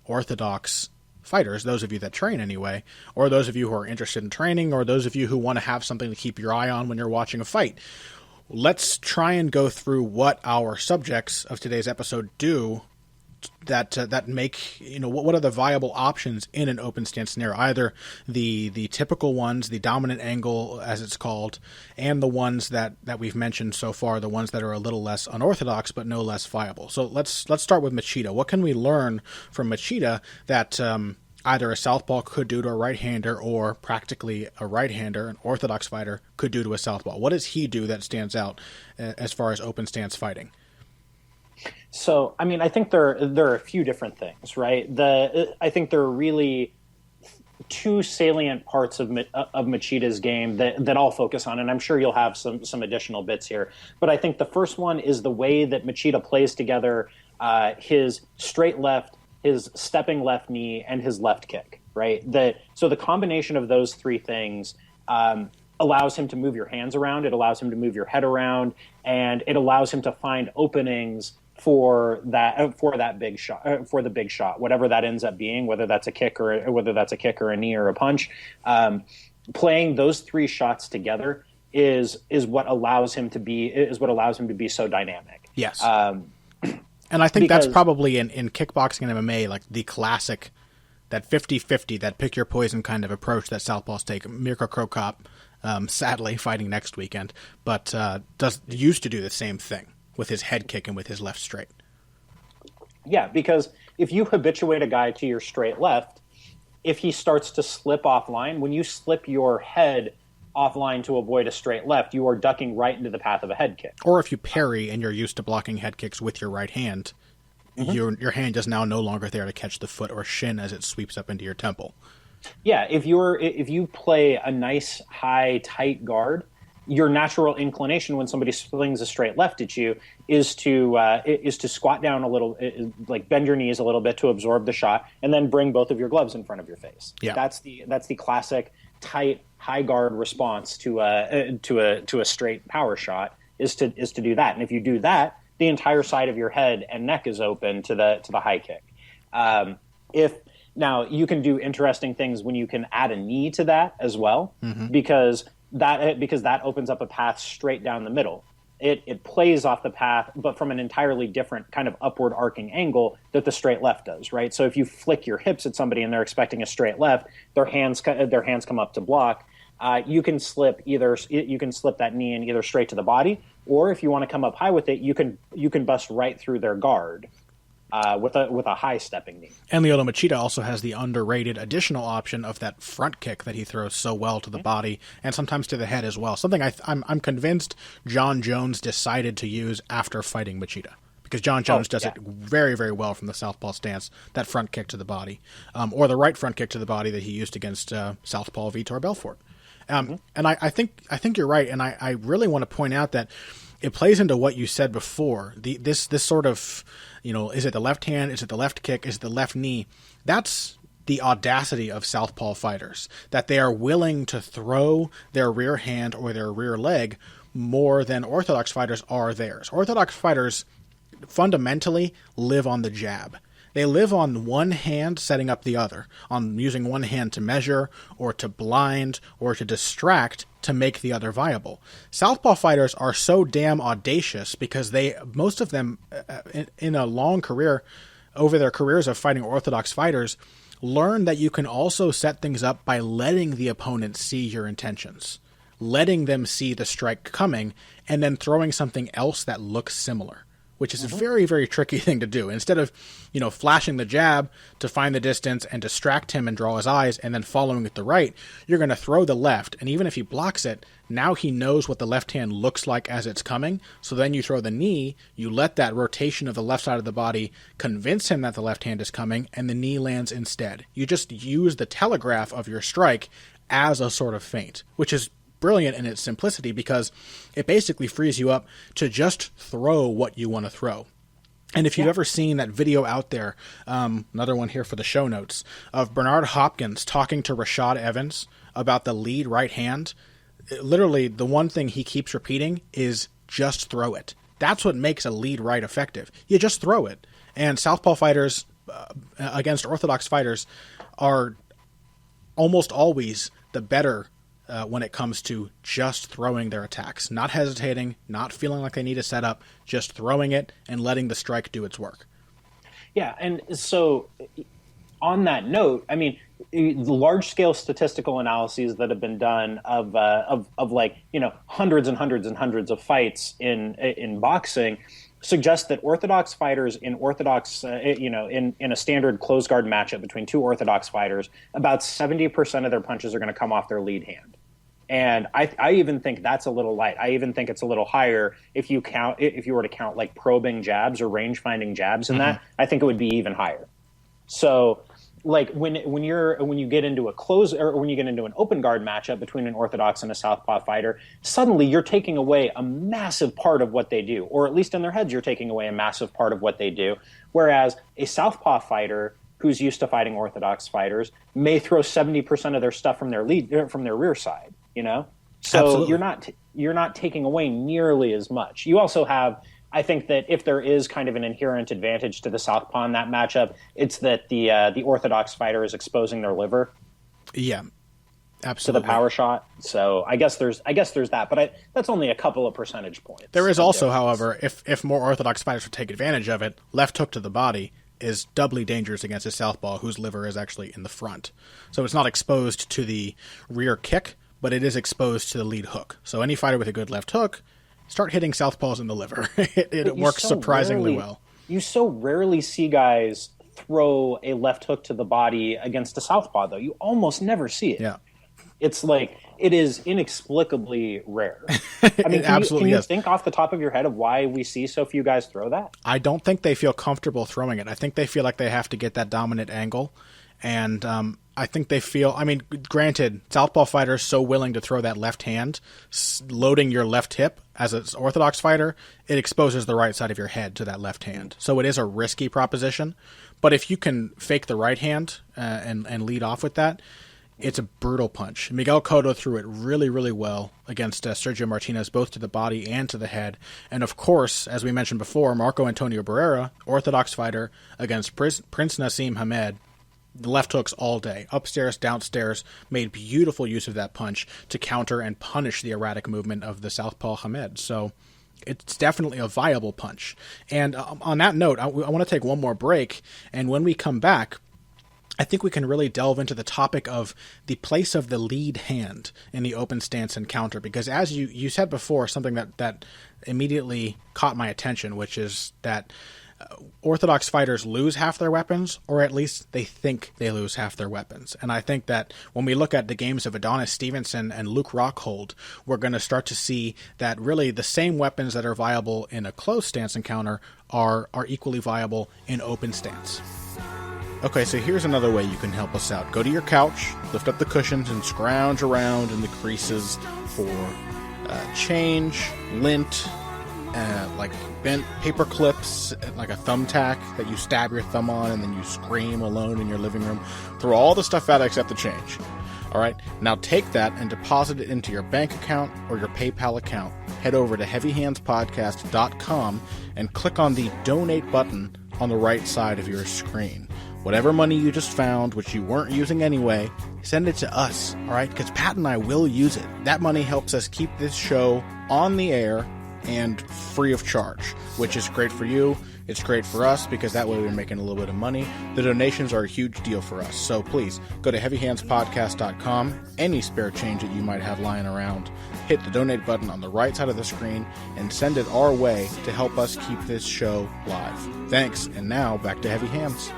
orthodox fighters, those of you that train anyway, or those of you who are interested in training, or those of you who want to have something to keep your eye on when you're watching a fight, let's try and go through what our subjects of today's episode do that make, you know, what are the viable options in an open stance scenario, either the typical ones, the dominant angle as it's called, and the ones that we've mentioned so far, the ones that are a little less unorthodox but no less viable. So let's start with Machida. What can we learn from Machida that either a southpaw could do to a right-hander, or practically a right-hander, an orthodox fighter, could do to a southpaw? What does he do that stands out as far as open stance fighting?
So, I mean, I think there are a few different things, right? I think there are really two salient parts of Machida's game that I'll focus on, and I'm sure you'll have some additional bits here. But I think the first one is the way that Machida plays together his straight left, his stepping left knee, and his left kick, right? So the combination of those three things allows him to move your hands around, it allows him to move your head around, and it allows him to find openings for that big shot, for the big shot, whatever that ends up being, whether that's a kick or a knee or a punch. Playing those three shots together is what allows him to be so dynamic.
Yes. And I think that's probably in kickboxing and MMA, like the classic, that 50-50, that pick your poison kind of approach that southpaws take. Mirko Cro Cop, sadly fighting next weekend, but used to do the same thing with his head kick and with his left straight.
Yeah, because if you habituate a guy to your straight left, if he starts to slip offline, when you slip your head offline to avoid a straight left, you are ducking right into the path of a head kick.
Or if you parry and you're used to blocking head kicks with your right hand, your hand is now no longer there to catch the foot or shin as it sweeps up into your temple.
Yeah, if you play a nice, high, tight guard, your natural inclination when somebody swings a straight left at you is to squat down a little, like bend your knees a little bit to absorb the shot, and then bring both of your gloves in front of your face.
Yeah.
That's the classic tight, high guard response to a straight power shot is to do that. And if you do that, the entire side of your head and neck is open to the high kick. Now you can do interesting things when you can add a knee to that as well, because because that opens up a path straight down the middle. It plays off the path, but from an entirely different kind of upward arcing angle that the straight left does, right? So if you flick your hips at somebody and they're expecting a straight left, their hands come up to block. You can slip that knee in either straight to the body, or if you want to come up high with it, you can bust right through their guard. With a high stepping knee.
And Lyoto Machida also has the underrated additional option of that front kick that he throws so well to the body and sometimes to the head as well. Something I'm convinced John Jones decided to use after fighting Machida, because John Jones does it very, very well from the southpaw stance, that front kick to the body, or the right front kick to the body that he used against southpaw Vitor Belfort. And I think you're right, and I really want to point out that it plays into what you said before. This sort of, is it the left hand? Is it the left kick? Is it the left knee? That's the audacity of southpaw fighters, that they are willing to throw their rear hand or their rear leg more than orthodox fighters are theirs. Orthodox fighters fundamentally live on the jab. They live on one hand setting up the other, on using one hand to measure or to blind or to distract to make the other viable. Southpaw fighters are so damn audacious because most of them in a long career, over their careers of fighting orthodox fighters, learn that you can also set things up by letting the opponent see your intentions, letting them see the strike coming, and then throwing something else that looks similar, which is a very, very tricky thing to do. Instead of, flashing the jab to find the distance and distract him and draw his eyes and then following with the right, you're going to throw the left. And even if he blocks it, now he knows what the left hand looks like as it's coming. So then you throw the knee, you let that rotation of the left side of the body convince him that the left hand is coming, and the knee lands instead. You just use the telegraph of your strike as a sort of feint, which is brilliant in its simplicity because it basically frees you up to just throw what you want to throw. And if you've ever seen that video out there, another one here for the show notes, of Bernard Hopkins talking to Rashad Evans about the lead right hand, literally the one thing he keeps repeating is just throw it. That's what makes a lead right effective. You just throw it. And southpaw fighters against orthodox fighters are almost always the better when it comes to just throwing their attacks, not hesitating, not feeling like they need to set up, just throwing it and letting the strike do its work.
Yeah, and so on that note, I mean, the large-scale statistical analyses that have been done of hundreds and hundreds and hundreds of fights in boxing suggest that orthodox fighters in a standard close guard matchup between two orthodox fighters, about 70% of their punches are going to come off their lead hand. And I even think that's a little light. I even think it's a little higher if you were to count like probing jabs or range finding jabs in that. I think it would be even higher. So like when you get into a close or when you get into an open guard matchup between an orthodox and a southpaw fighter, suddenly you're taking away a massive part of what they do, or at least in their heads you're taking away a massive part of what they do. Whereas a southpaw fighter who's used to fighting orthodox fighters may throw 70% of their stuff from their rear side. So
Absolutely.
you're not taking away nearly as much. You also have, I think that if there is kind of an inherent advantage to the southpaw in that matchup, it's that the orthodox fighter is exposing their liver.
Yeah, absolutely.
To the power shot. So I guess there's that, but that's only a couple of percentage points.
There is also, however, if more orthodox fighters would take advantage of it, left hook to the body is doubly dangerous against a southpaw whose liver is actually in the front. So it's not exposed to the rear kick, but it is exposed to the lead hook. So any fighter with a good left hook, start hitting southpaws in the liver. It works surprisingly well.
You so rarely see guys throw a left hook to the body against a southpaw, though. You almost never see it.
Yeah.
It's like, it is inexplicably rare. I mean, can you think off the top of your head of why we see so few guys throw that?
I don't think they feel comfortable throwing it. I think they feel like they have to get that dominant angle. And I think they feel, I mean, granted, southpaw fighters so willing to throw that left hand, loading your left hip as an orthodox fighter, it exposes the right side of your head to that left hand. So it is a risky proposition. But if you can fake the right hand and lead off with that, it's a brutal punch. Miguel Cotto threw it really, really well against Sergio Martinez, both to the body and to the head. And of course, as we mentioned before, Marco Antonio Barrera, orthodox fighter, against Prince Nassim Hamed, the left hooks all day, upstairs, downstairs, made beautiful use of that punch to counter and punish the erratic movement of the southpaw Hamed. So it's definitely a viable punch. And on that note, I want to take one more break, and when we come back, I think we can really delve into the topic of the place of the lead hand in the open stance encounter, because as you said before, something that immediately caught my attention, which is that Orthodox fighters lose half their weapons, or at least they think they lose half their weapons. And I think that when we look at the games of Adonis Stevenson and Luke Rockhold, we're going to start to see that really the same weapons that are viable in a closed stance encounter are equally viable in open stance. Okay, so here's another way you can help us out. Go to your couch, lift up the cushions, and scrounge around in the creases for change, lint, like bent paper clips, like a thumbtack that you stab your thumb on and then you scream alone in your living room. Throw all the stuff out except the change. All right, now take that and deposit it into your bank account or your PayPal account. Head over to heavyhandspodcast.com and click on the donate button on the right side of your screen. Whatever money you just found, which you weren't using anyway, send it to us, all right? Because Pat and I will use it. That money helps us keep this show on the air and free of charge, which is great for you. It's great for us because that way we're making a little bit of money. The donations are a huge deal for us. So please go to heavyhandspodcast.com. Any spare change that you might have lying around, hit the donate button on the right side of the screen and send it our way to help us keep this show live. Thanks. And now back to Heavy Hands.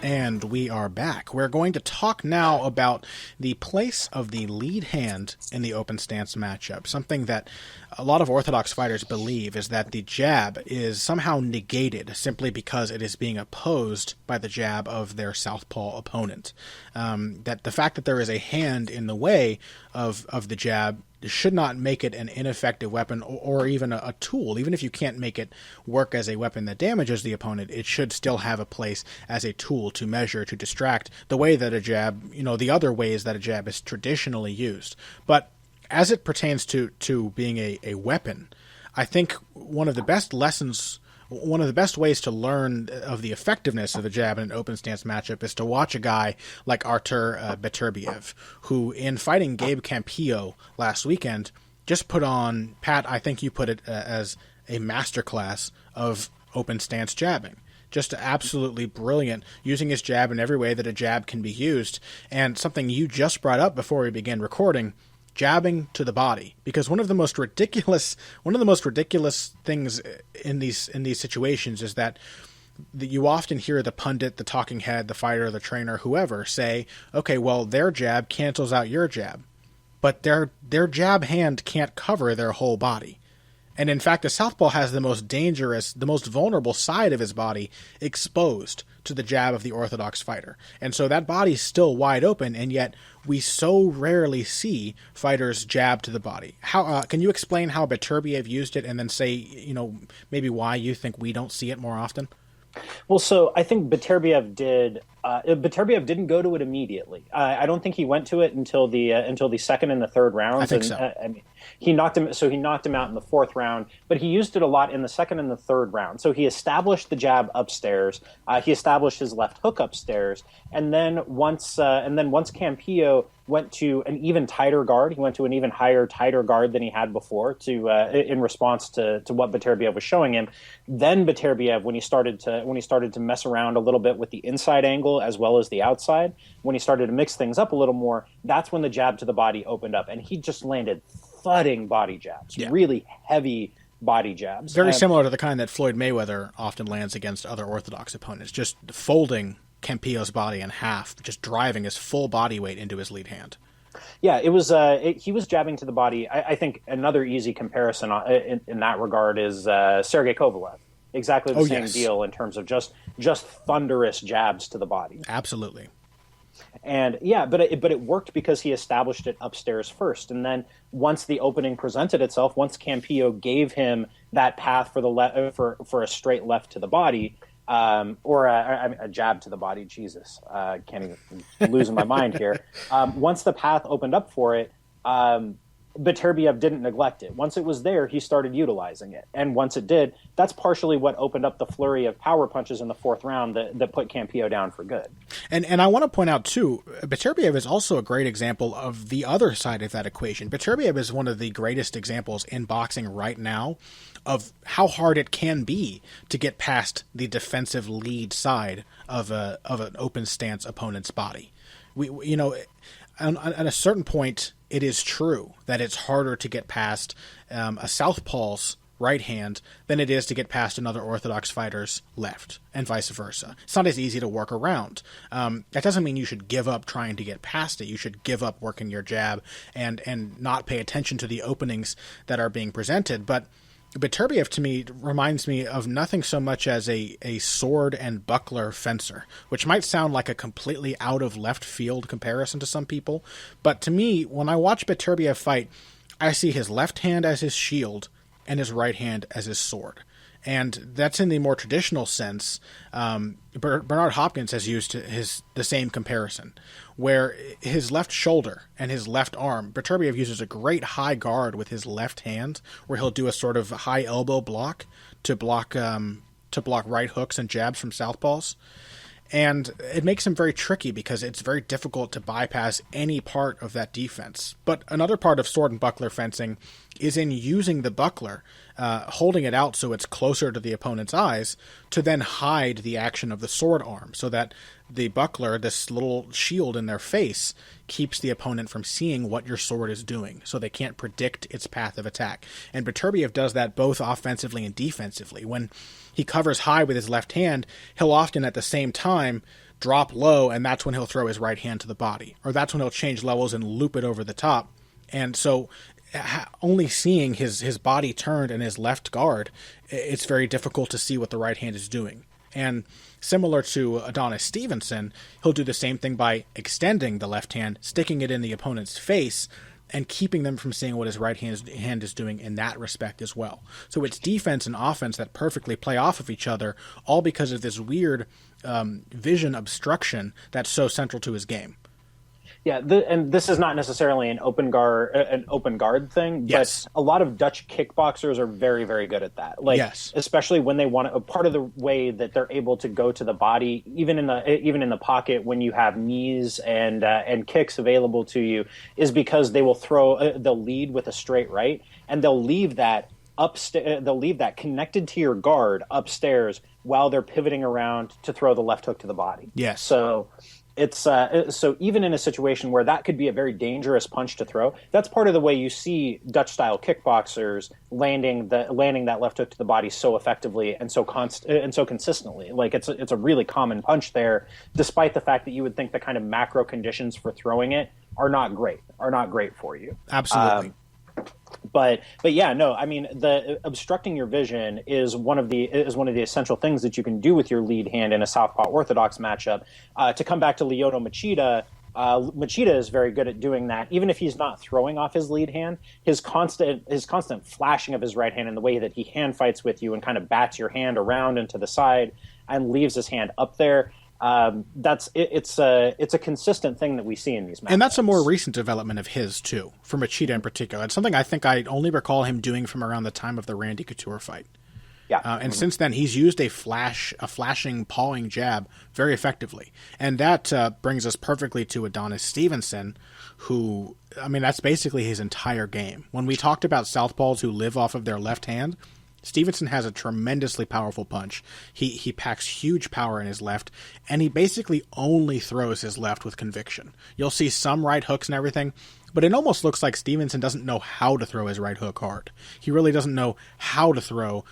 And we are back. We're going to talk now about the place of the lead hand in the open stance matchup. Something that a lot of Orthodox fighters believe is that the jab is somehow negated simply because it is being opposed by the jab of their southpaw opponent. That the fact that there is a hand in the way of the jab should not make it an ineffective weapon or even a tool. Even if you can't make it work as a weapon that damages the opponent, it should still have a place as a tool to measure, to distract, the way that a jab, the other ways that a jab is traditionally used. But as it pertains to being a weapon, I think one of the best ways to learn of the effectiveness of a jab in an open stance matchup is to watch a guy like Artur Beterbiev, who in fighting Gabe Campillo last weekend just put on, Pat, I think you put it as a masterclass of open stance jabbing. Just absolutely brilliant, using his jab in every way that a jab can be used. And something you just brought up before we began recording, jabbing to the body, because one of the most ridiculous things in these situations is that you often hear the pundit, the talking head, the fighter, the trainer, whoever say, okay, well, their jab cancels out your jab, but their jab hand can't cover their whole body. And in fact, the southpaw has the most dangerous, the most vulnerable side of his body exposed to the jab of the Orthodox fighter. And so that body's still wide open, and yet we so rarely see fighters jab to the body. How can you explain how Beterbiev used it and then say, maybe why you think we don't see it more often?
Well, so I think Beterbiev did. Beterbiev didn't go to it immediately. I don't think he went to it until the second and the third rounds.
I think so.
He knocked him. So he knocked him out in the fourth round, but he used it a lot in the second and the third round. So he established the jab upstairs. He established his left hook upstairs, and then once Campillo went to an even tighter guard, he went to an even higher, tighter guard than he had before in response to what Beterbiev was showing him. Then Beterbiev, when he started to mess around a little bit with the inside angle as well as the outside, when he started to mix things up a little more, that's when the jab to the body opened up, and he just landed thudding body jabs, really heavy body jabs.
Very similar to the kind that Floyd Mayweather often lands against other Orthodox opponents, just folding Campillo's body in half, just driving his full body weight into his lead hand.
Yeah, it was. He was jabbing to the body. I think another easy comparison in that regard is Sergey Kovalev. Exactly the same deal in terms of just thunderous jabs to the body.
Absolutely.
And but it worked because he established it upstairs first, and then once the opening presented itself, once Campillo gave him that path for a straight left to the body, or a jab to the body. Jesus, can't even losing my mind here. Once the path opened up for it, Beterbiev didn't neglect it. Once it was there, he started utilizing it. And once it did, that's partially what opened up the flurry of power punches in the fourth round that put Campillo down for good.
And I want to point out, too, Beterbiev is also a great example of the other side of that equation. Beterbiev is one of the greatest examples in boxing right now of how hard it can be to get past the defensive lead side of an open stance opponent's body. We at a certain point, it is true that it's harder to get past a southpaw's right hand than it is to get past another orthodox fighter's left, and vice versa. It's not as easy to work around. That doesn't mean you should give up trying to get past it. You should give up working your jab and not pay attention to the openings that are being presented. But Beterbiev, to me, reminds me of nothing so much as a sword and buckler fencer, which might sound like a completely out of left field comparison to some people. But to me, when I watch Beterbiev fight, I see his left hand as his shield and his right hand as his sword. And that's in the more traditional sense. Bernard Hopkins has used the same comparison, where his left shoulder and his left arm, Beterbiev uses a great high guard with his left hand, where he'll do a sort of high elbow block to block right hooks and jabs from southpaws. And it makes him very tricky because it's very difficult to bypass any part of that defense. But another part of sword and buckler fencing is in using the buckler, holding it out so it's closer to the opponent's eyes, to then hide the action of the sword arm, so that the buckler, this little shield in their face, keeps the opponent from seeing what your sword is doing, so they can't predict its path of attack. And Beterbiev does that both offensively and defensively. When he covers high with his left hand, he'll often at the same time drop low, and that's when he'll throw his right hand to the body. Or that's when he'll change levels and loop it over the top. And so only seeing his body turned and his left guard, it's very difficult to see what the right hand is doing. And similar to Adonis Stevenson, he'll do the same thing by extending the left hand, sticking it in the opponent's face, and keeping them from seeing what his right hand is doing in that respect as well. So it's defense and offense that perfectly play off of each other, all because of this weird vision obstruction that's so central to his game.
Yeah, and this is not necessarily an open guard thing, but
yes,
a lot of Dutch kickboxers are very, very good at that. Like,
yes,
especially when they want to. Part of the way that they're able to go to the body, even in the pocket, when you have knees and kicks available to you, is because they will they'll lead with a straight right, and they'll leave that upstairs. They'll leave that connected to your guard upstairs while they're pivoting around to throw the left hook to the body.
yes.
So it's so even in a situation where that could be a very dangerous punch to throw, that's part of the way you see Dutch style kickboxers landing that left hook to the body so effectively and so consistently. Like it's a really common punch there, despite the fact that you would think the kind of macro conditions for throwing it are not great for you.
Absolutely.
But yeah, no, I mean, the obstructing your vision is one of the essential things that you can do with your lead hand in a southpaw orthodox matchup. To come back to Lyoto Machida, Machida is very good at doing that. Even if he's not throwing off his lead hand, his constant flashing of his right hand and the way that he hand fights with you and kind of bats your hand around and to the side and leaves his hand up there. It's a consistent thing that we see in these matches.
And that's a more recent development of his, too, for Machida in particular. It's something I think I only recall him doing from around the time of the Randy Couture fight.
Yeah.
And since then, he's used a flashing, pawing jab very effectively. And that brings us perfectly to Adonis Stevenson, who, I mean, that's basically his entire game. When we talked about southpaws who live off of their left hand, Stevenson has a tremendously powerful punch. He packs huge power in his left, and he basically only throws his left with conviction. You'll see some right hooks and everything, but it almost looks like Stevenson doesn't know how to throw his right hook hard. He really doesn't know how to throw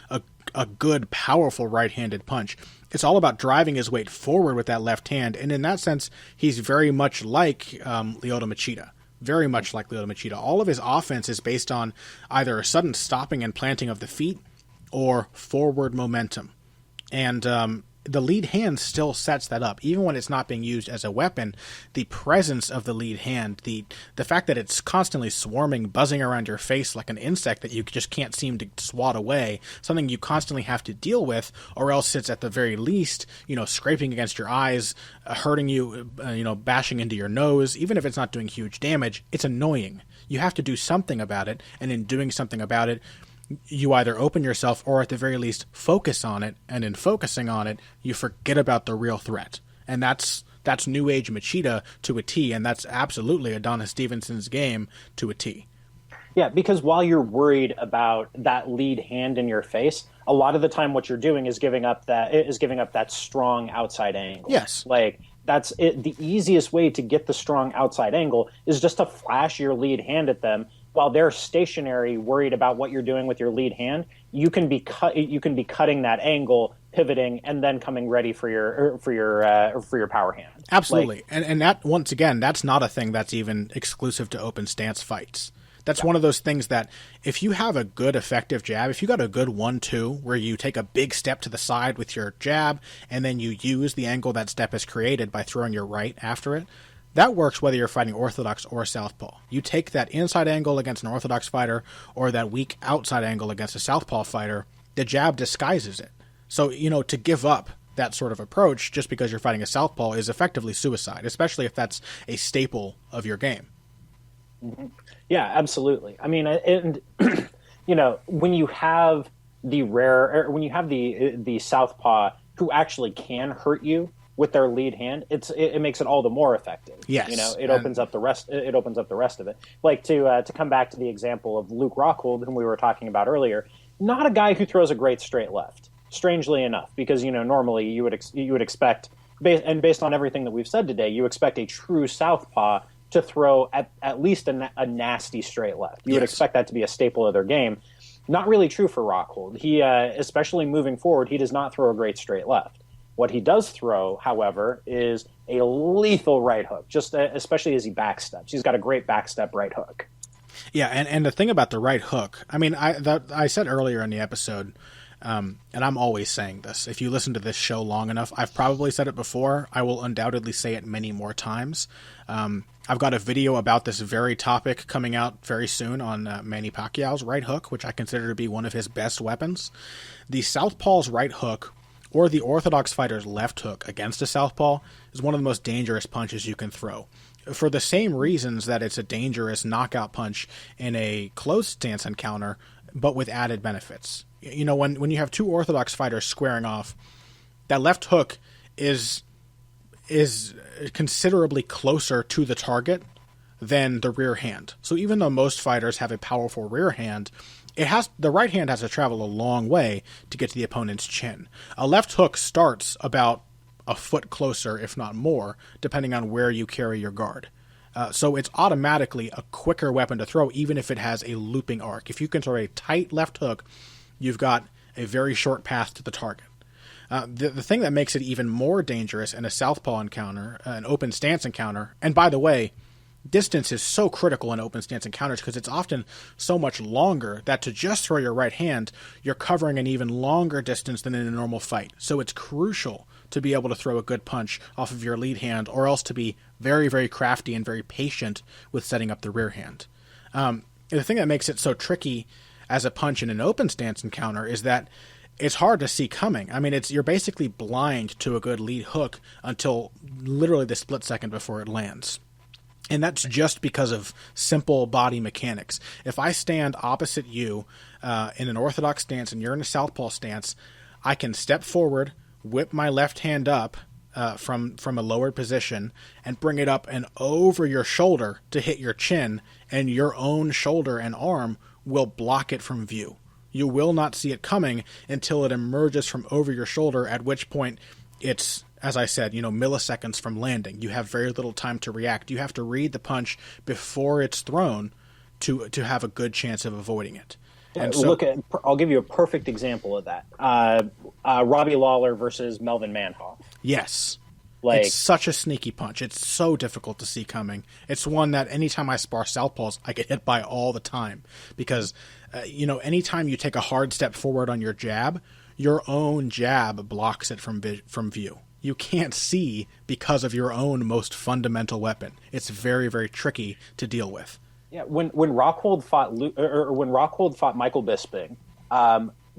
a good, powerful right-handed punch. It's all about driving his weight forward with that left hand, and in that sense, he's very much like Lyoto Machida. Very much like Lyoto Machida. All of his offense is based on either a sudden stopping and planting of the feet or forward momentum. And the lead hand still sets that up. Even when it's not being used as a weapon, the presence of the lead hand, the fact that it's constantly swarming, buzzing around your face like an insect that you just can't seem to swat away, something you constantly have to deal with, or else it's at the very least, scraping against your eyes, hurting you, bashing into your nose. Even if it's not doing huge damage, it's annoying. You have to do something about it, and in doing something about it, you either open yourself or at the very least focus on it, and in focusing on it, you forget about the real threat. And that's New Age Machida to a T, and that's absolutely Adonis Stevenson's game to a T.
Yeah, because while you're worried about that lead hand in your face, a lot of the time what you're doing is giving up that strong outside angle.
Yes.
Like, that's it. The easiest way to get the strong outside angle is just to flash your lead hand at them. While they're stationary, worried about what you're doing with your lead hand, you can be cutting that angle, pivoting, and then coming ready for your power hand.
Absolutely, and that, once again, that's not a thing that's even exclusive to open stance fights. That's one of those things that if you have a good effective jab, if you got a good 1-2 where you take a big step to the side with your jab and then you use the angle that step has created by throwing your right after it, that works whether you're fighting orthodox or southpaw. You take that inside angle against an orthodox fighter or that weak outside angle against a southpaw fighter, the jab disguises it. So, to give up that sort of approach just because you're fighting a southpaw is effectively suicide, especially if that's a staple of your game.
Mm-hmm. Yeah, absolutely. I mean, and when you have the southpaw who actually can hurt you with their lead hand, it makes it all the more effective.
Yes,
it opens up the rest. It opens up the rest of it. Like to come back to the example of Luke Rockhold, whom we were talking about earlier, not a guy who throws a great straight left. Strangely enough, because normally you would expect, based on everything that we've said today, you expect a true southpaw to throw at least a nasty straight left. You would expect that to be a staple of their game. Not really true for Rockhold. He, especially moving forward, he does not throw a great straight left. What he does throw, however, is a lethal right hook, especially as he backsteps. He's got a great backstep right hook.
Yeah, and the thing about the right hook, I mean, I said earlier in the episode, and I'm always saying this, if you listen to this show long enough, I've probably said it before, I will undoubtedly say it many more times. I've got a video about this very topic coming out very soon on Manny Pacquiao's right hook, which I consider to be one of his best weapons. The southpaw's right hook, or the orthodox fighter's left hook against a southpaw, is one of the most dangerous punches you can throw. For the same reasons that it's a dangerous knockout punch in a closed stance encounter, but with added benefits. When you have two orthodox fighters squaring off, that left hook is considerably closer to the target than the rear hand. So even though most fighters have a powerful rear hand, the right hand has to travel a long way to get to the opponent's chin. A left hook starts about a foot closer, if not more, depending on where you carry your guard. So it's automatically a quicker weapon to throw, even if it has a looping arc. If you can throw a tight left hook, you've got a very short path to the target. The thing that makes it even more dangerous in a southpaw encounter, an open stance encounter, and by the way, distance is so critical in open stance encounters because it's often so much longer that to just throw your right hand, you're covering an even longer distance than in a normal fight. So it's crucial to be able to throw a good punch off of your lead hand, or else to be very, very crafty and very patient with setting up the rear hand. The thing that makes it so tricky as a punch in an open stance encounter is that it's hard to see coming. I mean, you're basically blind to a good lead hook until literally the split second before it lands. And that's just because of simple body mechanics. If I stand opposite you in an orthodox stance and you're in a southpaw stance, I can step forward, whip my left hand up from a lowered position, and bring it up and over your shoulder to hit your chin, and your own shoulder and arm will block it from view. You will not see it coming until it emerges from over your shoulder, at which point it's, as I said, milliseconds from landing. You have very little time to react. You have to read the punch before it's thrown to have a good chance of avoiding it. And so,
I'll give you a perfect example of that. Robbie Lawler versus Melvin Manhoff.
Yes. It's such a sneaky punch. It's so difficult to see coming. It's one that anytime I spar southpaws, I get hit by all the time. Because, anytime you take a hard step forward on your jab, your own jab blocks it from view. You can't see because of your own most fundamental weapon. It's very, very tricky to deal with.
Yeah, when Rockhold fought Michael Bisping,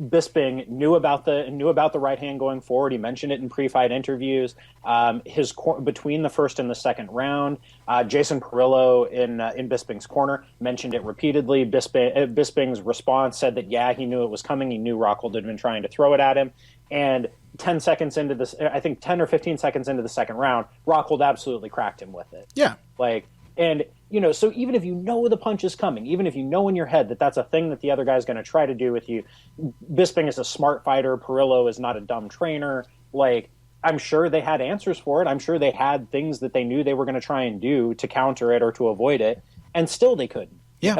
Bisping knew about the right hand going forward. He mentioned it in pre-fight interviews. Between the first and the second round, Jason Perillo in Bisping's corner mentioned it repeatedly. Bisping's response said that he knew it was coming. He knew Rockhold had been trying to throw it at him. And 10 seconds into this, I think 10 or 15 seconds into the second round, Rockhold absolutely cracked him with it.
Yeah,
so even if you know the punch is coming, even if you know in your head that that's a thing that the other guy's going to try to do with you, Bisping is a smart fighter. Perillo is not a dumb trainer. I'm sure they had answers for it. I'm sure they had things that they knew they were going to try and do to counter it or to avoid it, and still they couldn't.
Yeah.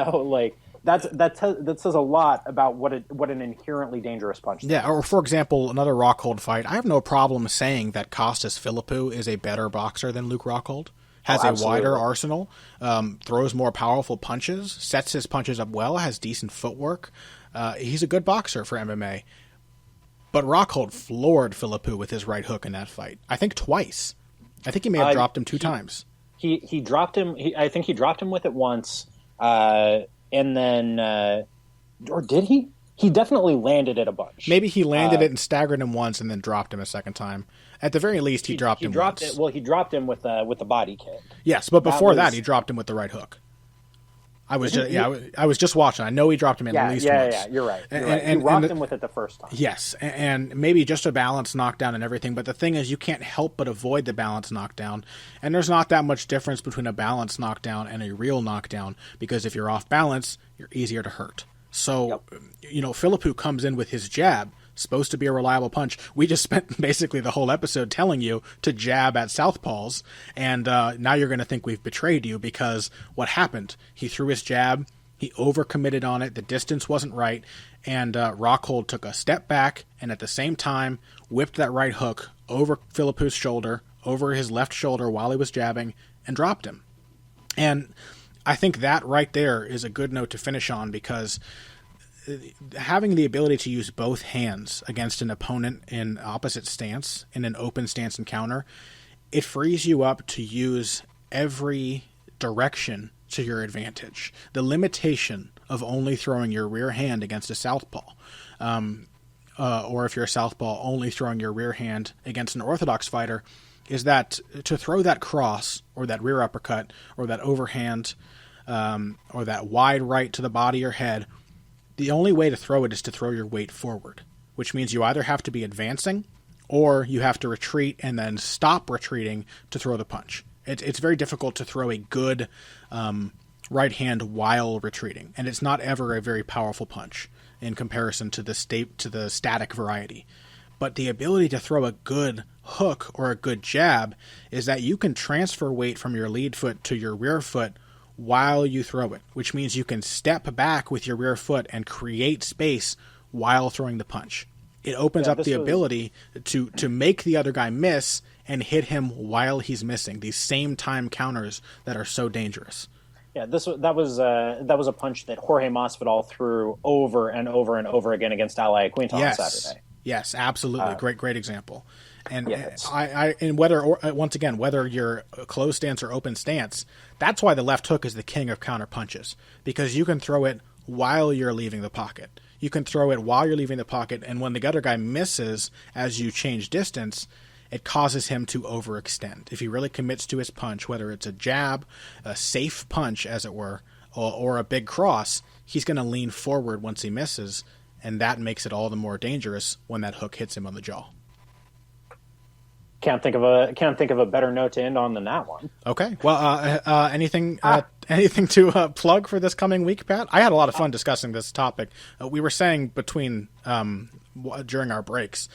That says a lot about what an inherently dangerous punch is.
Yeah, or for example, another Rockhold fight, I have no problem saying that Costas Philippou is a better boxer than Luke Rockhold. Has a wider arsenal, throws more powerful punches, sets his punches up well, has decent footwork. He's a good boxer for MMA. But Rockhold floored Philippou with his right hook in that fight. I think twice. I think he may have dropped him two times.
He dropped him. I think he dropped him with it once, and then, or did he? He definitely landed it a bunch.
Maybe he landed it and staggered him once and then dropped him a second time. At the very least, he dropped him once.
He dropped him with the body kick.
Yes, but before that, he dropped him with the right hook. I was just watching. I know he dropped him at least once.
Yeah, you're right. He rocked him with it the first time.
Yes, and maybe just a balance knockdown and everything, but the thing is you can't help but avoid the balance knockdown, and there's not that much difference between a balance knockdown and a real knockdown, because if you're off balance, you're easier to hurt. So, Philippou comes in with his jab, supposed to be a reliable punch. We just spent basically the whole episode telling you to jab at southpaws, and now you're going to think we've betrayed you, because what happened? He threw his jab, he overcommitted on it, the distance wasn't right, and Rockhold took a step back, and at the same time whipped that right hook over Philippou's shoulder, over his left shoulder while he was jabbing, and dropped him. And I think that right there is a good note to finish on, because having the ability to use both hands against an opponent in opposite stance, in an open stance encounter, it frees you up to use every direction to your advantage. The limitation of only throwing your rear hand against a southpaw, or if you're a southpaw, only throwing your rear hand against an orthodox fighter, is that to throw that cross or that rear uppercut or that overhand or that wide right to the body or head, the only way to throw it is to throw your weight forward, which means you either have to be advancing or you have to retreat and then stop retreating to throw the punch. It's very difficult to throw a good right hand while retreating, and it's not ever a very powerful punch in comparison to the static variety. But the ability to throw a good hook or a good jab is that you can transfer weight from your lead foot to your rear foot while you throw it, which means you can step back with your rear foot and create space while throwing the punch. It opens up the ability to make the other guy miss and hit him while he's missing, these same time counters that are so dangerous.
Yeah, that was a punch that Jorge Masvidal threw over and over and over again against Al Iaquinta on Saturday.
Yes, absolutely. Great example. And whether you're a closed stance or open stance, that's why the left hook is the king of counter punches, because you can throw it while you're leaving the pocket. You can throw it while you're leaving the pocket, and when the other guy misses as you change distance, it causes him to overextend. If he really commits to his punch, whether it's a jab, a safe punch, as it were, or a big cross, he's going to lean forward once he misses, and that makes it all the more dangerous when that hook hits him on the jaw.
Can't think of a better note to end on than that one.
Okay. Well, anything to plug for this coming week, Pat? I had a lot of fun discussing this topic. We were saying during our breaks,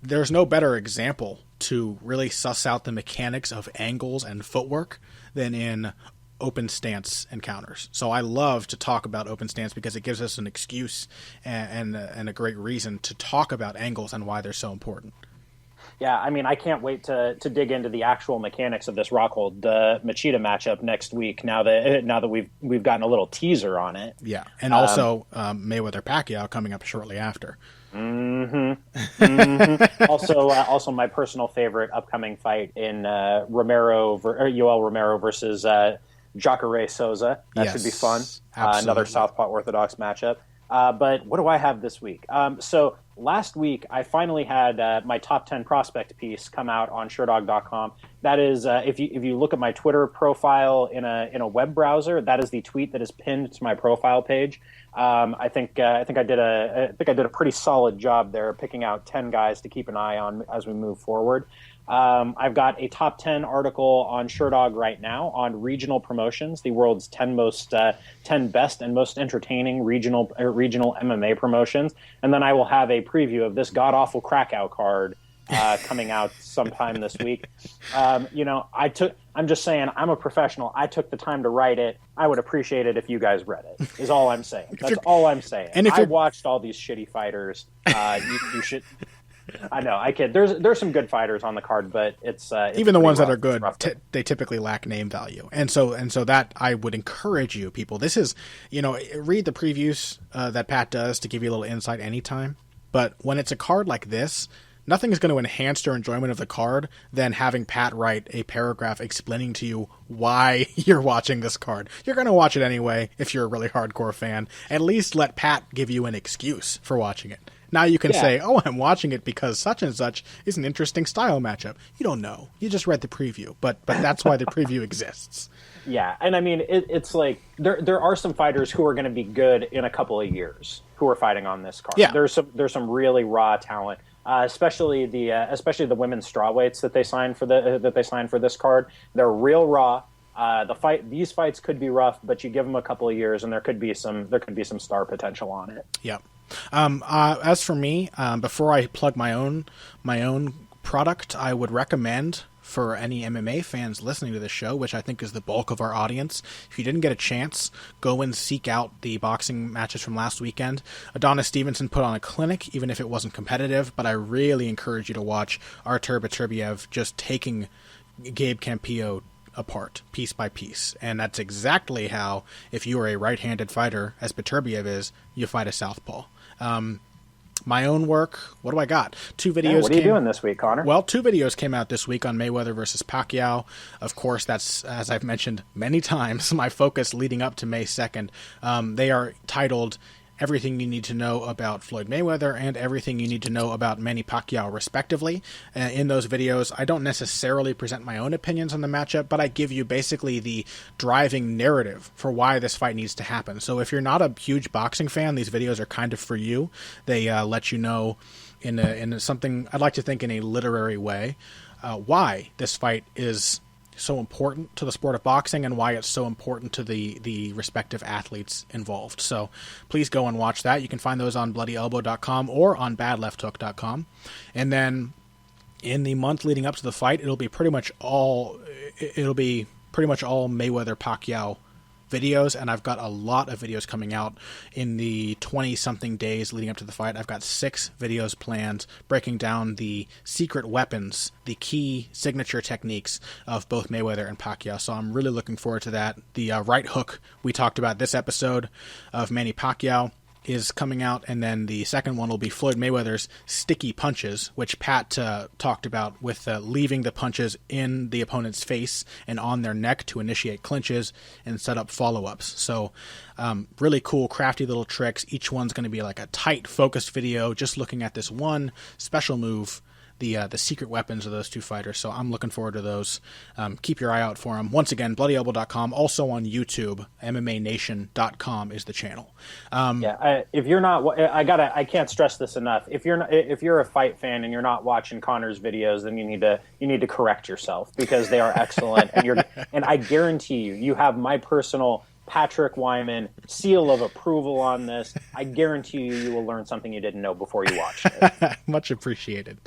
there's no better example to really suss out the mechanics of angles and footwork than in open stance encounters. So I love to talk about open stance because it gives us an excuse and a great reason to talk about angles and why they're so important.
Yeah, I mean, I can't wait to dig into the actual mechanics of this Rockhold Machida matchup next week. Now that we've gotten a little teaser on it.
Yeah, and also Mayweather Pacquiao coming up shortly after.
Also, my personal favorite upcoming fight in Yoel Romero versus Jacare Souza. That should be fun. Another Southpaw Orthodox matchup. But what do I have this week? So last week, I finally had my top 10 prospect piece come out on SureDog.com. That is, if you look at my Twitter profile in a web browser, that is the tweet that is pinned to my profile page. I think I did a pretty solid job there, picking out 10 guys to keep an eye on as we move forward. I've got a top 10 article on SureDog right now on regional promotions, the world's 10 best and most entertaining regional MMA promotions. And then I will have a preview of this god-awful Krakow card coming out sometime this week. I'm just saying, I'm a professional. I took the time to write it. I would appreciate it if you guys read it, is all I'm saying. That's all I'm saying. And I watched all these shitty fighters. You should... I know, I kid. There's some good fighters on the card, but it's
even the ones that are good, they typically lack name value, and so that I would encourage you, people. This is, read the previews that Pat does to give you a little insight anytime. But when it's a card like this, nothing is going to enhance your enjoyment of the card than having Pat write a paragraph explaining to you why you're watching this card. You're going to watch it anyway if you're a really hardcore fan. At least let Pat give you an excuse for watching it. Now you can say, oh, I'm watching it because such and such is an interesting style matchup. You don't know. You just read the preview, but that's why the preview exists.
Yeah, and I mean, it's like there are some fighters who are going to be good in a couple of years who are fighting on this card.
Yeah.
There's some really raw talent, especially the women's strawweights that they signed for this card. They're real raw. These fights could be rough, but you give them a couple of years, and there could be some star potential on it.
Yeah. As for me, before I plug my own product, I would recommend for any MMA fans listening to this show, which I think is the bulk of our audience, if you didn't get a chance, go and seek out the boxing matches from last weekend. Adonis Stevenson put on a clinic, even if it wasn't competitive, but I really encourage you to watch Artur Beterbiev just taking Gabe Campillo apart, piece by piece. And that's exactly how, if you are a right-handed fighter, as Beterbiev is, you fight a southpaw. My own work, what do I got? 2 videos.
What are you doing this week, Connor?
Well, 2 videos came out this week on Mayweather versus Pacquiao. Of course, that's, as I've mentioned many times, my focus leading up to May 2nd. They are titled Everything You Need to Know About Floyd Mayweather and Everything You Need to Know About Manny Pacquiao, respectively. In those videos, I don't necessarily present my own opinions on the matchup, but I give you basically the driving narrative for why this fight needs to happen. So if you're not a huge boxing fan, these videos are kind of for you. They let you know in something, I'd like to think in a literary way, why this fight is so important to the sport of boxing and why it's so important to the respective athletes involved. So please go and watch that. You can find those on bloodyelbow.com or on badlefthook.com. And then in the month leading up to the fight, it'll be pretty much all Mayweather Pacquiao videos, and I've got a lot of videos coming out in the 20-something days leading up to the fight. I've got 6 videos planned breaking down the secret weapons, the key signature techniques of both Mayweather and Pacquiao, so I'm really looking forward to that. The right hook we talked about this episode of Manny Pacquiao is coming out, and then the second one will be Floyd Mayweather's sticky punches, which Pat talked about with leaving the punches in the opponent's face and on their neck to initiate clinches and set up follow-ups. So really cool, crafty little tricks. Each one's going to be like a tight, focused video just looking at this one special move, the secret weapons of those 2 fighters. So I'm looking forward to those. Keep your eye out for them. Once again, bloodyelbow.com, also on YouTube, MMANation.com is the channel.
If you're not, I can't stress this enough. If you're a fight fan and you're not watching Connor's videos, then you need to correct yourself, because they are excellent. and I guarantee you have my personal Patrick Wyman seal of approval on this. I guarantee you will learn something you didn't know before you watched it.
Much appreciated.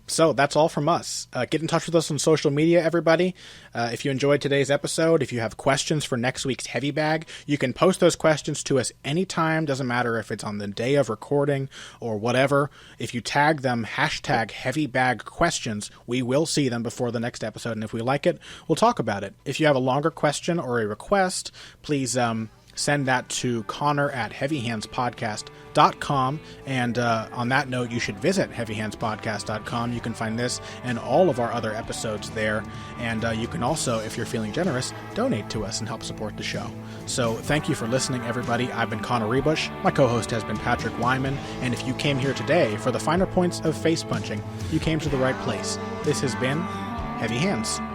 So that's all from us. Get in touch with us on social media, everybody. If you enjoyed today's episode, if you have questions for next week's Heavy Bag, you can post those questions to us anytime. Doesn't matter if it's on the day of recording or whatever. If you tag them #HeavyBagQuestions, we will see them before the next episode, and if we like it, we'll talk about it. If you have a longer question or a request, please send that to Connor@heavyhandspodcast.com. And on that note, you should visit heavyhandspodcast.com. You can find this and all of our other episodes there. And you can also, if you're feeling generous, donate to us and help support the show. So thank you for listening, everybody. I've been Connor Rebush. My co-host has been Patrick Wyman. And if you came here today for the finer points of face punching, you came to the right place. This has been Heavy Hands.